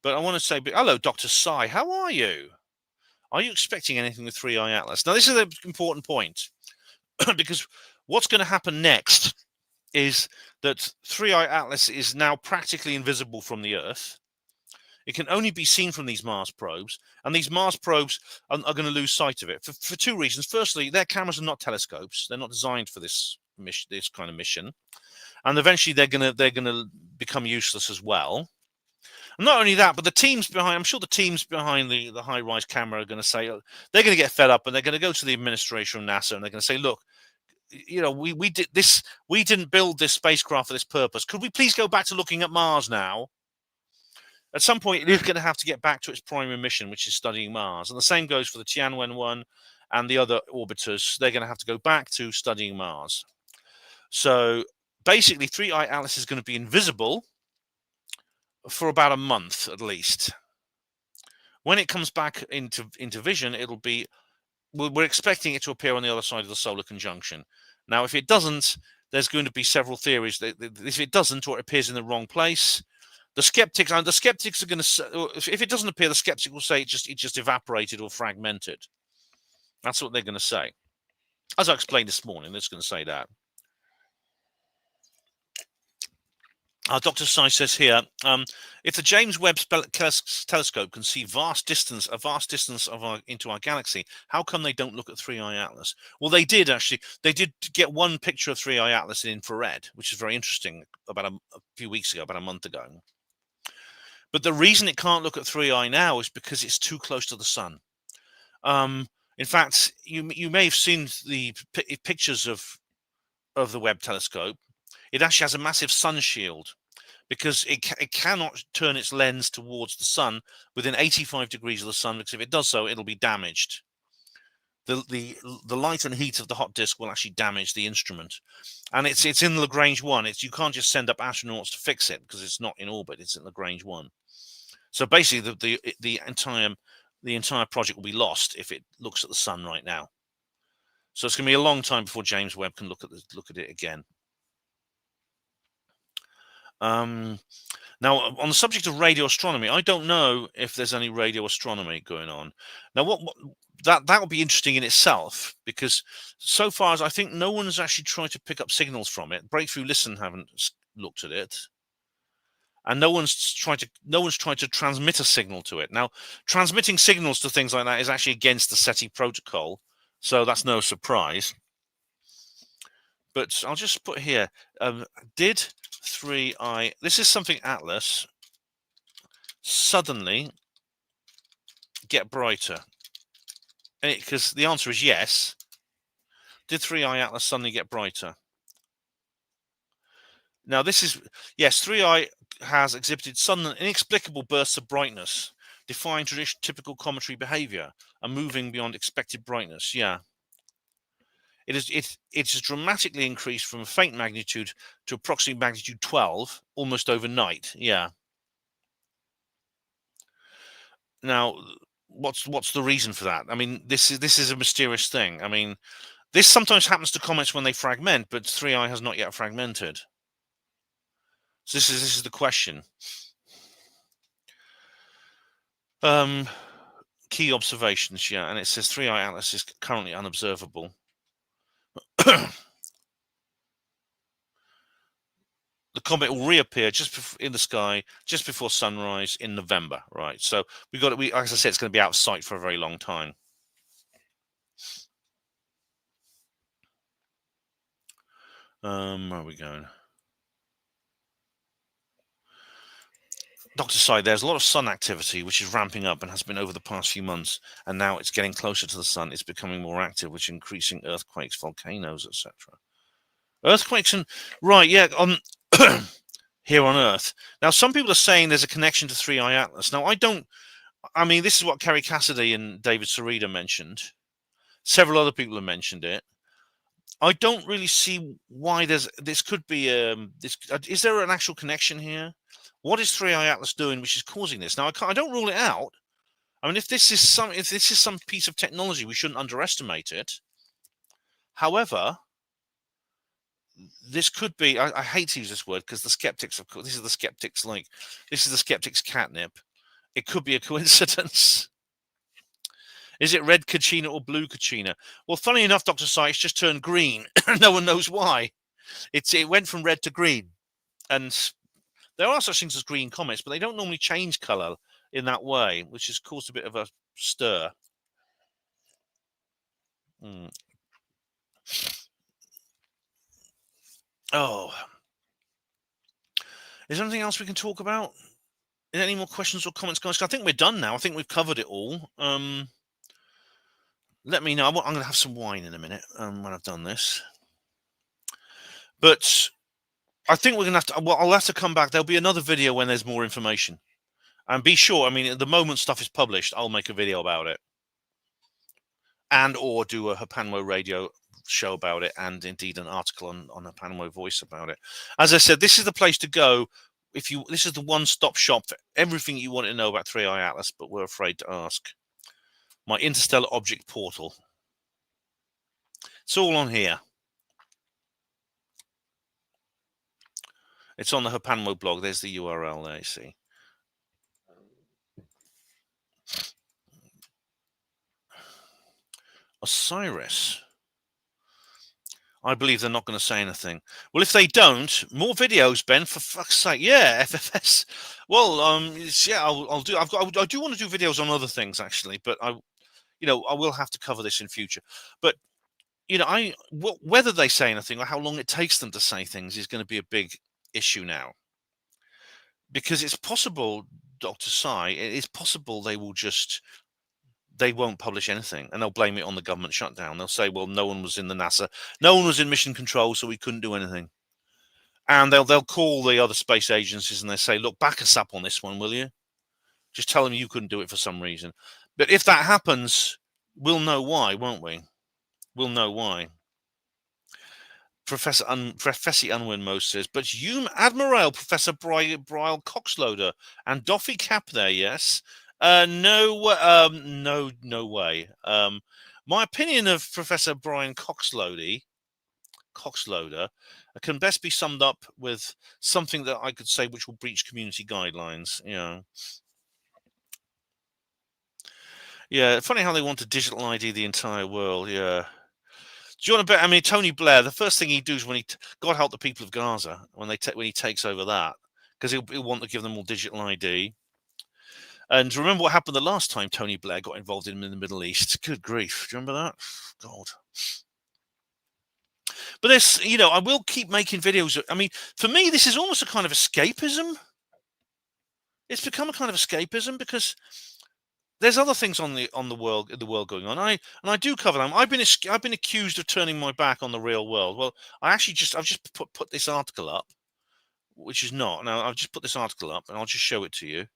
But I want to say, hello, Dr. Sai. How are you? Are you expecting anything with 3i Atlas? Now, this is an important point, because what's going to happen next is that 3i Atlas is now practically invisible from the Earth. It can only be seen from these Mars probes, and these Mars probes are going to lose sight of it for two reasons. Firstly, their cameras are not telescopes; they're not designed for this kind of mission, and eventually they're going to become useless as well. And not only that, but the teams behind—I'm sure the teams behind the high-rise camera are going to say they're going to get fed up, and they're going to go to the administration of NASA, and they're going to say, "Look, we did this. We didn't build this spacecraft for this purpose. Could we please go back to looking at Mars now?" At some point, it is going to have to get back to its primary mission, which is studying Mars. And the same goes for the Tianwen-1 and the other orbiters. They're going to have to go back to studying Mars. So basically, 3i Atlas is going to be invisible for about a month at least. When it comes back into vision, it'll be, we're expecting it to appear on the other side of the solar conjunction. Now, if it doesn't, there's going to be several theories. If it doesn't, or it appears in the wrong place, the skeptics are going to, if it doesn't appear, the skeptic will say it just evaporated or fragmented. That's what they're going to say. As I explained this morning, they're just going to say that. Dr. Sai says here, if the James Webb telescope can see a vast distance into our galaxy, how come they don't look at 3i Atlas? Well, they did actually. They did get one picture of 3i Atlas in infrared, which is very interesting, about a few weeks ago, about a month ago. But the reason it can't look at 3i now is because it's too close to the sun. In fact, you may have seen the pictures of the Webb telescope. It actually has a massive sun shield because it cannot turn its lens towards the sun within 85 degrees of the sun, because if it does so, it'll be damaged. The light and heat of the hot disk will actually damage the instrument, and it's in Lagrange 1. You can't just send up astronauts to fix it because it's not in orbit. It's in Lagrange 1. So basically, the entire project will be lost if it looks at the sun right now. So it's going to be a long time before James Webb can look at it again. Now, on the subject of radio astronomy, I don't know if there's any radio astronomy going on. Now, that would be interesting in itself, because so far as I think, no one has actually tried to pick up signals from it. Breakthrough Listen haven't looked at it, and no one's tried to transmit a signal to it. Now, transmitting signals to things like that is actually against the SETI protocol, so that's no surprise. But I'll just put here, did 3i, this is something Atlas, suddenly get brighter? Because the answer is yes. Did 3i Atlas suddenly get brighter? Now this is, yes, 3i has exhibited sudden inexplicable bursts of brightness, defying typical cometary behavior and moving beyond expected brightness. Yeah. It has dramatically increased from a faint magnitude to approximately magnitude 12 almost overnight. Yeah. Now, what's the reason for that? I mean, this is a mysterious thing. I mean, this sometimes happens to comets when they fragment, but 3i has not yet fragmented. So this is the question. Key observations, yeah, and it says 3i Atlas is currently unobservable. The comet will reappear in the sky just before sunrise in November, right? So as I said, it's going to be out of sight for a very long time. Where are we going? Dr. Sai, there's a lot of sun activity which is ramping up and has been over the past few months, and now it's getting closer to the sun. It's becoming more active, which is increasing earthquakes, volcanoes, etc. Earthquakes and right, yeah, here on Earth. Now, some people are saying there's a connection to 3i Atlas. Now, I mean, this is what Kerry Cassidy and David Sarita mentioned. Several other people have mentioned it. I don't really see why this could be. Is there an actual connection here? What is 3i Atlas doing which is causing this? Now, I don't rule it out. I mean, if this is some piece of technology, we shouldn't underestimate it. However, this could be. I hate to use this word because the skeptics, of course, this is the skeptics' catnip. It could be a coincidence. Is it red Kachina or blue Kachina? Well, funny enough, Dr. Sai, it's just turned green. No one knows why. It went from red to green, and there are such things as green comets, but they don't normally change color in that way, which has caused a bit of a stir. Oh, is there anything else we can talk about? Is there any more questions or comments, guys? I think we're done now. I think we've covered it all. Let me know. I'm going to have some wine in a minute when I've done this. But I think we're going to have to. Well, I'll have to come back. There'll be another video when there's more information. And be sure, I mean, at the moment stuff is published, I'll make a video about it. And or do a Hapanwo radio show about it, and indeed an article on Hapanwo Voice about it. As I said, this is the place to go. This is the one-stop shop for everything you want to know about 3i Atlas, but we're afraid to ask. My interstellar object portal. It's all on here. It's on the Hapanwo blog. There's the URL there, you see. Osiris. I believe they're not going to say anything. Well, if they don't, more videos, Ben. For fuck's sake, yeah, FFS. Well, yeah, I'll do. I do want to do videos on other things actually, but I will have to cover this in future. But whether they say anything or how long it takes them to say things is going to be a big issue now, because it's possible, Dr. Sai, it is possible they won't publish anything, and they'll blame it on the government shutdown. They'll say, well, no one was in the NASA, no one was in mission control, so we couldn't do anything. And they'll call the other space agencies and they say, look, back us up on this one, will you? Just tell them you couldn't do it for some reason. But if that happens, we'll know why, won't we? We'll know why. Professor Unwin Most says, but you, Admiral Professor Brian Coxloader and Doffy Cap there, yes. No way. My opinion of Professor Brian Coxloader can best be summed up with something that I could say which will breach community guidelines. Yeah, funny how they want to digital ID the entire world. Yeah. Do you want to bet? I mean, Tony Blair, the first thing he does when God help the people of Gaza, when he takes over that, because he'll want to give them all digital ID. And remember what happened the last time Tony Blair got involved in the Middle East? Good grief. Do you remember that? God. But there's, I will keep making videos. I mean, for me, this is almost a kind of escapism. It's become a kind of escapism because there's other things in the world going on. I do cover them. I've been accused of turning my back on the real world. Well, I've just put this article up, which is not. Now I've just put this article up, and I'll just show it to you.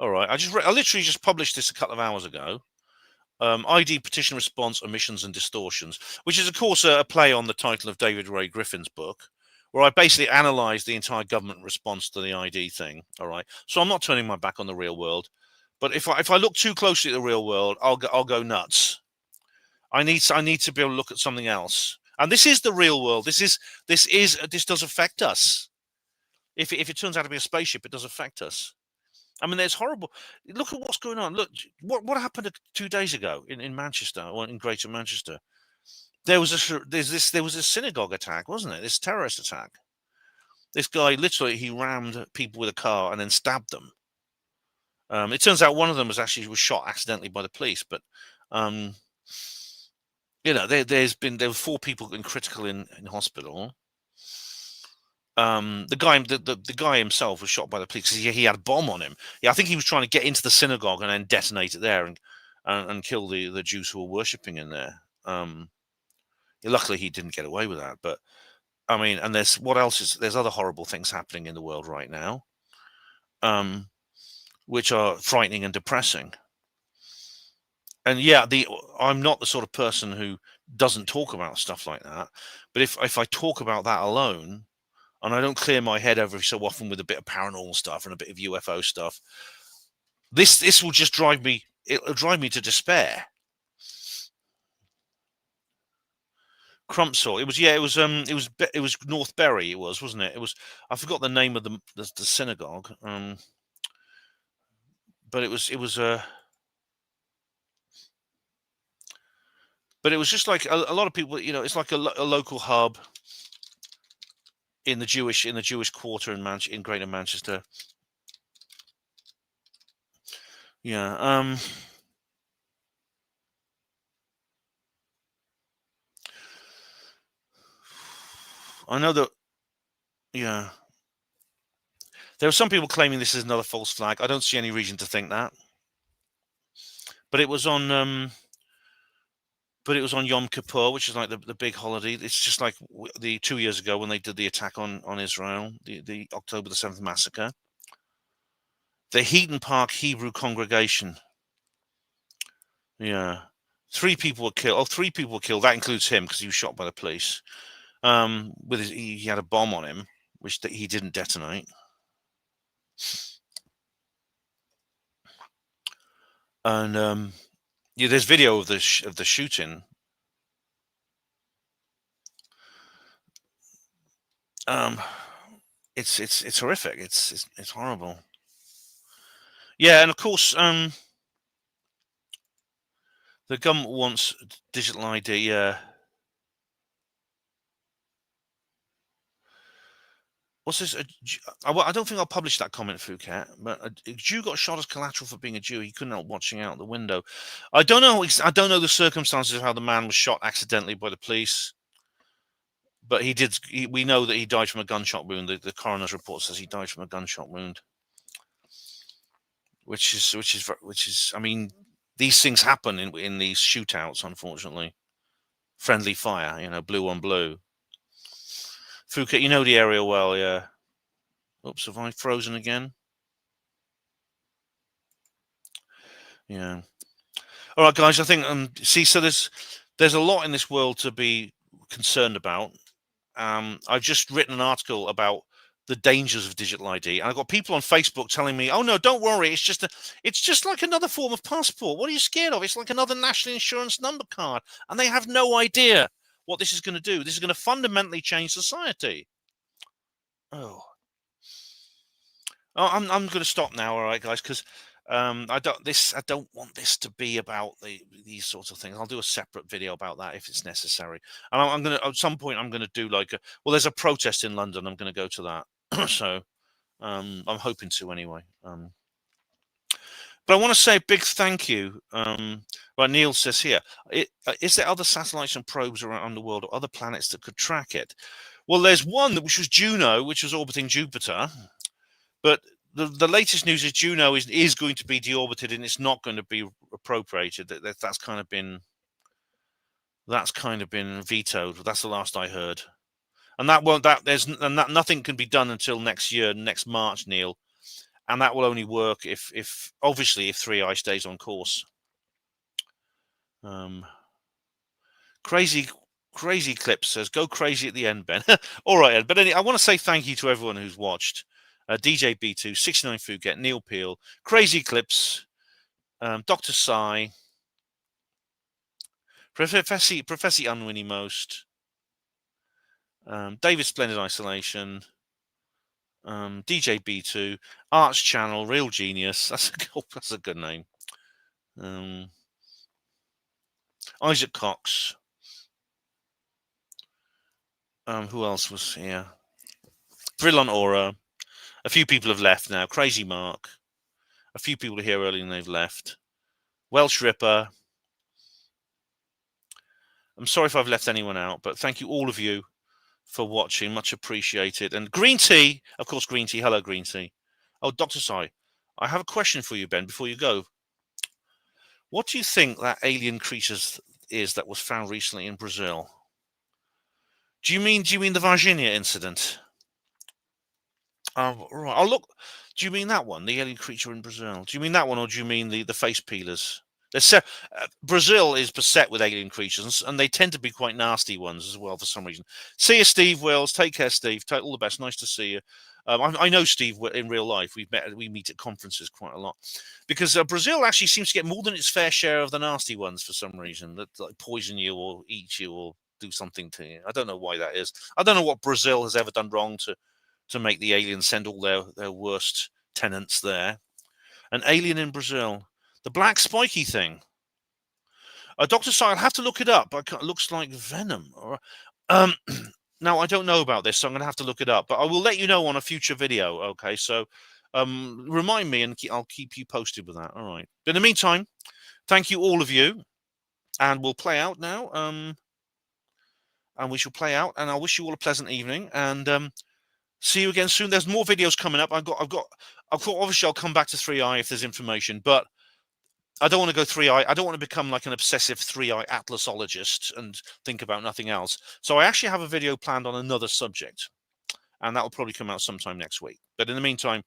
All right, I literally just published this a couple of hours ago. ID petition response, omissions and distortions, which is of course a play on the title of David Ray Griffin's book, where I basically analysed the entire government response to the ID thing. All right, so I'm not turning my back on the real world, but if I look too closely at the real world, I'll go nuts. I need to be able to look at something else, and this is the real world. This does affect us. If it turns out to be a spaceship, it does affect us. I mean, there's horrible. Look at what's going on. Look, what happened 2 days ago in Manchester, or in Greater Manchester. There was a synagogue attack, wasn't it? This terrorist attack. This guy literally he rammed people with a car and then stabbed them. It turns out one of them was shot accidentally by the police, but there were 4 people critical in hospital. The guy himself was shot by the police because he had a bomb on him. Yeah, I think he was trying to get into the synagogue and then detonate it there and kill the Jews who were worshipping in there. Luckily, he didn't get away with that. But I mean, and there's other horrible things happening in the world right now, which are frightening and depressing. And yeah, I'm not the sort of person who doesn't talk about stuff like that. But if I talk about that alone, and I don't clear my head every so often with a bit of paranormal stuff and a bit of UFO stuff, this will just drive me. It'll drive me to despair. Crumpsall. It was North Bury. It was, wasn't it? It was. I forgot the name of the synagogue. But it was. But it was just like a lot of people. It's like a local hub in the Jewish quarter in Greater Manchester. Yeah. I know that. Yeah. There are some people claiming this is another false flag. I don't see any reason to think that. But it was on. But it was on Yom Kippur, which is like the big holiday. It's just like the 2 years ago when they did the attack on Israel, the October the 7th massacre. The Heaton Park Hebrew congregation. Yeah. 3 people were killed. Oh, 3 people were killed. That includes him because he was shot by the police. He had a bomb on him, which he didn't detonate. And yeah, there's video of the shooting. It's horrific. It's horrible. Yeah, and of course, the government wants digital ID. Yeah. What's this? I don't think I'll publish that comment, Phuket. But a Jew got shot as collateral for being a Jew. He couldn't help watching out the window. I don't know. I don't know the circumstances of how the man was shot accidentally by the police. But he did. We know that he died from a gunshot wound. The coroner's report says he died from a gunshot wound, which is. I mean, these things happen in these shootouts. Unfortunately, friendly fire. Blue on blue. Phuket, you know the area well, yeah. Oops, have I frozen again? Yeah. All right, guys. I think so there's a lot in this world to be concerned about. I've just written an article about the dangers of digital ID, and I've got people on Facebook telling me, "Oh no, don't worry, it's just like another form of passport. What are you scared of? It's like another national insurance number card," and they have no idea what this is going to do. This is going to fundamentally change society. Oh, I'm going to stop now, all right, guys, because I don't want this to be about these sorts of things. I'll do a separate video about that if it's necessary. And I'm going to at some point I'm going to do there's a protest in London. I'm going to go to that. So I'm hoping to anyway. But I want to say a big thank you. Right, Neil says here, is there other satellites and probes around the world or other planets that could track it? Well, there's one which was Juno, which was orbiting Jupiter. But the latest news is Juno is going to be deorbited and it's not going to be appropriated. That's kind of been vetoed. That's the last I heard. And nothing can be done until next year, next March, Neil. And that will only work if 3i stays on course. Crazy Clip says, "Go crazy at the end, Ben." All right, Ed. But anyway, I want to say thank you to everyone who's watched. DJ B2, 69 Phuket, Neil Peel, Crazy Clips, Dr. Sai, Professor Unwinnie Most, David Splendid Isolation, DJ B2, Arts Channel, Real Genius. That's a good name. Isaac Cox. Who else was here? Vrillon Aura. A few people have left now. Crazy Mark. A few people are here early and they've left. Welsh Ripper. I'm sorry if I've left anyone out, but thank you all of you for watching. Much appreciated. And Green Tea, of course, Green Tea. Hello, Green Tea. Oh, Dr. Sai, I have a question for you, Ben, before you go. What do you think that alien creature is that was found recently in Brazil? Do you mean the Virginia incident? Right. Oh, look. Do you mean that one, the alien creature in Brazil? Do you mean that one, or do you mean the face peelers? Brazil is beset with alien creatures, and they tend to be quite nasty ones as well for some reason. See you, Steve Wills. Take care, Steve. All the best. Nice to see you. I know Steve in real life. We meet at conferences quite a lot because Brazil actually seems to get more than its fair share of the nasty ones for some reason, that like poison you or eat you or do something to you. I don't know why that is. I don't know what Brazil has ever done wrong to make the aliens send all their worst tenants there. An alien in Brazil. The black spiky thing. Dr. Sai, I'll have to look it up. It looks like venom. Now, I don't know about this, so I'm going to have to look it up. But I will let you know on a future video. Okay, so remind me, and I'll keep you posted with that. All right. But in the meantime, thank you all of you, and we'll play out now. And we shall play out, and I wish you all a pleasant evening, and see you again soon. There's more videos coming up. I've got. Obviously, I'll come back to 3i if there's information, but I don't want to go 3i. I don't want to become like an obsessive 3i atlasologist and think about nothing else. So I actually have a video planned on another subject, and that will probably come out sometime next week. But in the meantime,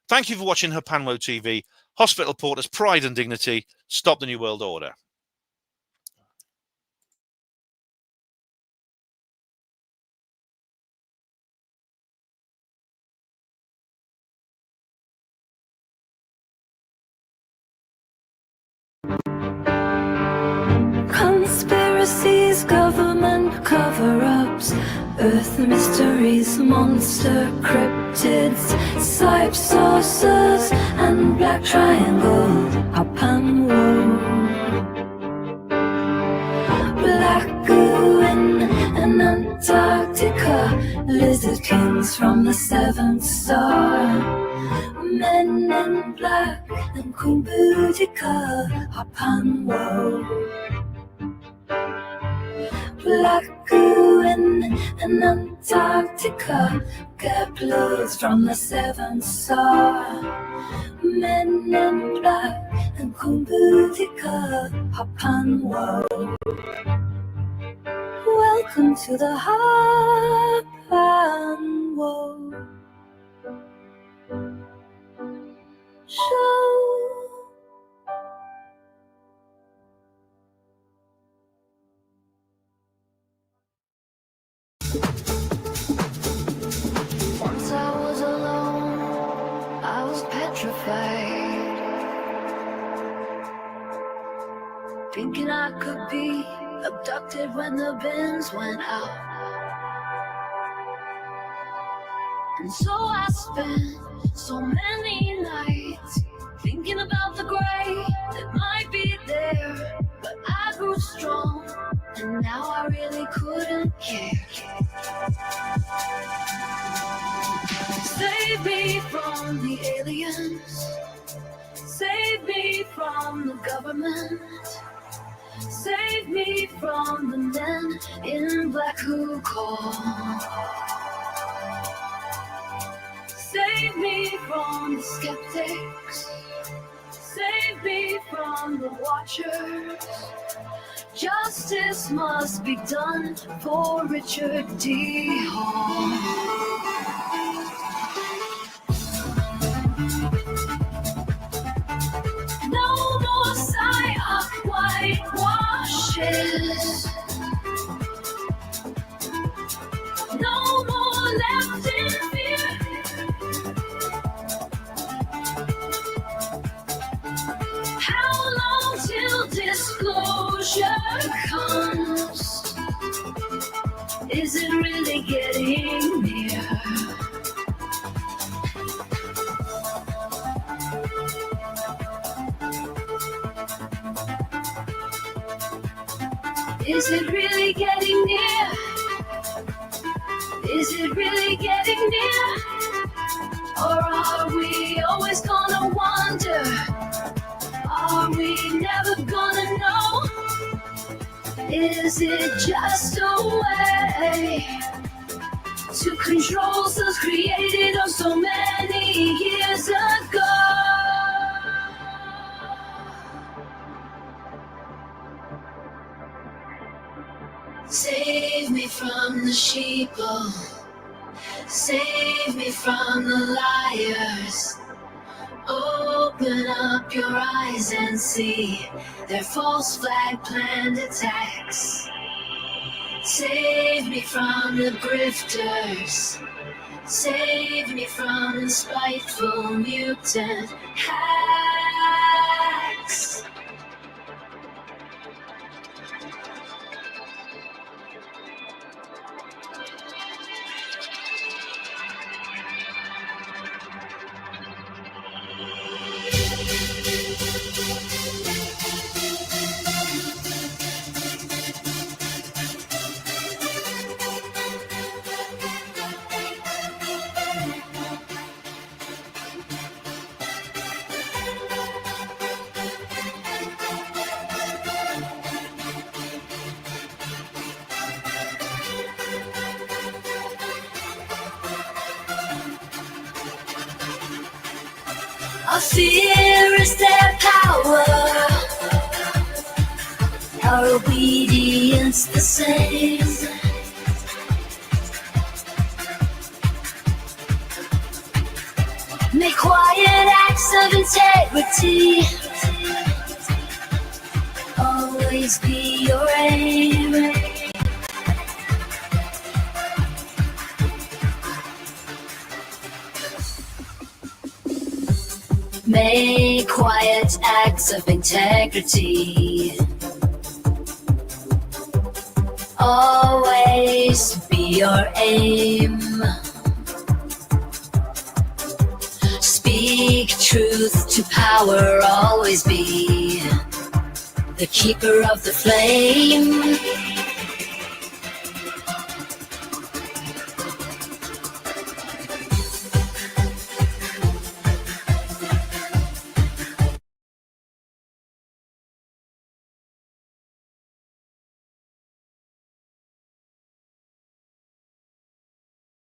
thank you for watching Hapanwo TV. Hospital Porters, pride and dignity. Stop the New World Order. Conspiracies, government cover-ups, earth mysteries, monster cryptids, cyber saucers, and black triangle, Hapanwo. Black goo and Antarctica, lizard kings from the seventh star. Men in black and Kumbudica, Hapanwo. Black goo and Antarctica, Keplers from the seventh star. Men in black and Kumbudica, Hapanwo. Welcome to the Hapanwo Show. Once I was alone, I was petrified, thinking I could be abducted when the bins went out. And so I spent so many nights thinking about the gray that might be there. But I grew strong, and now I really couldn't care. Save me from the aliens, save me from the government, save me from the men in black who call. Save me from the skeptics, save me from the watchers. Justice must be done for Richard D. Hall. No more psyop whitewashes. No more left in fear. How long till disclosure comes? Is it really getting near? Is it really getting near? Is it really getting near? Or are we always gonna wonder? Are we never gonna know? Is it just a way to control cells created oh so many years ago? Save me from the sheeple, save me from the liars. Open up your eyes and see their false flag planned attacks. Save me from the grifters, save me from the spiteful mutant hacks. Our fear is their power, our obedience the same. Make quiet acts of integrity always be your aim. Make quiet acts of integrity always be your aim. Speak truth to power, always be the keeper of the flame.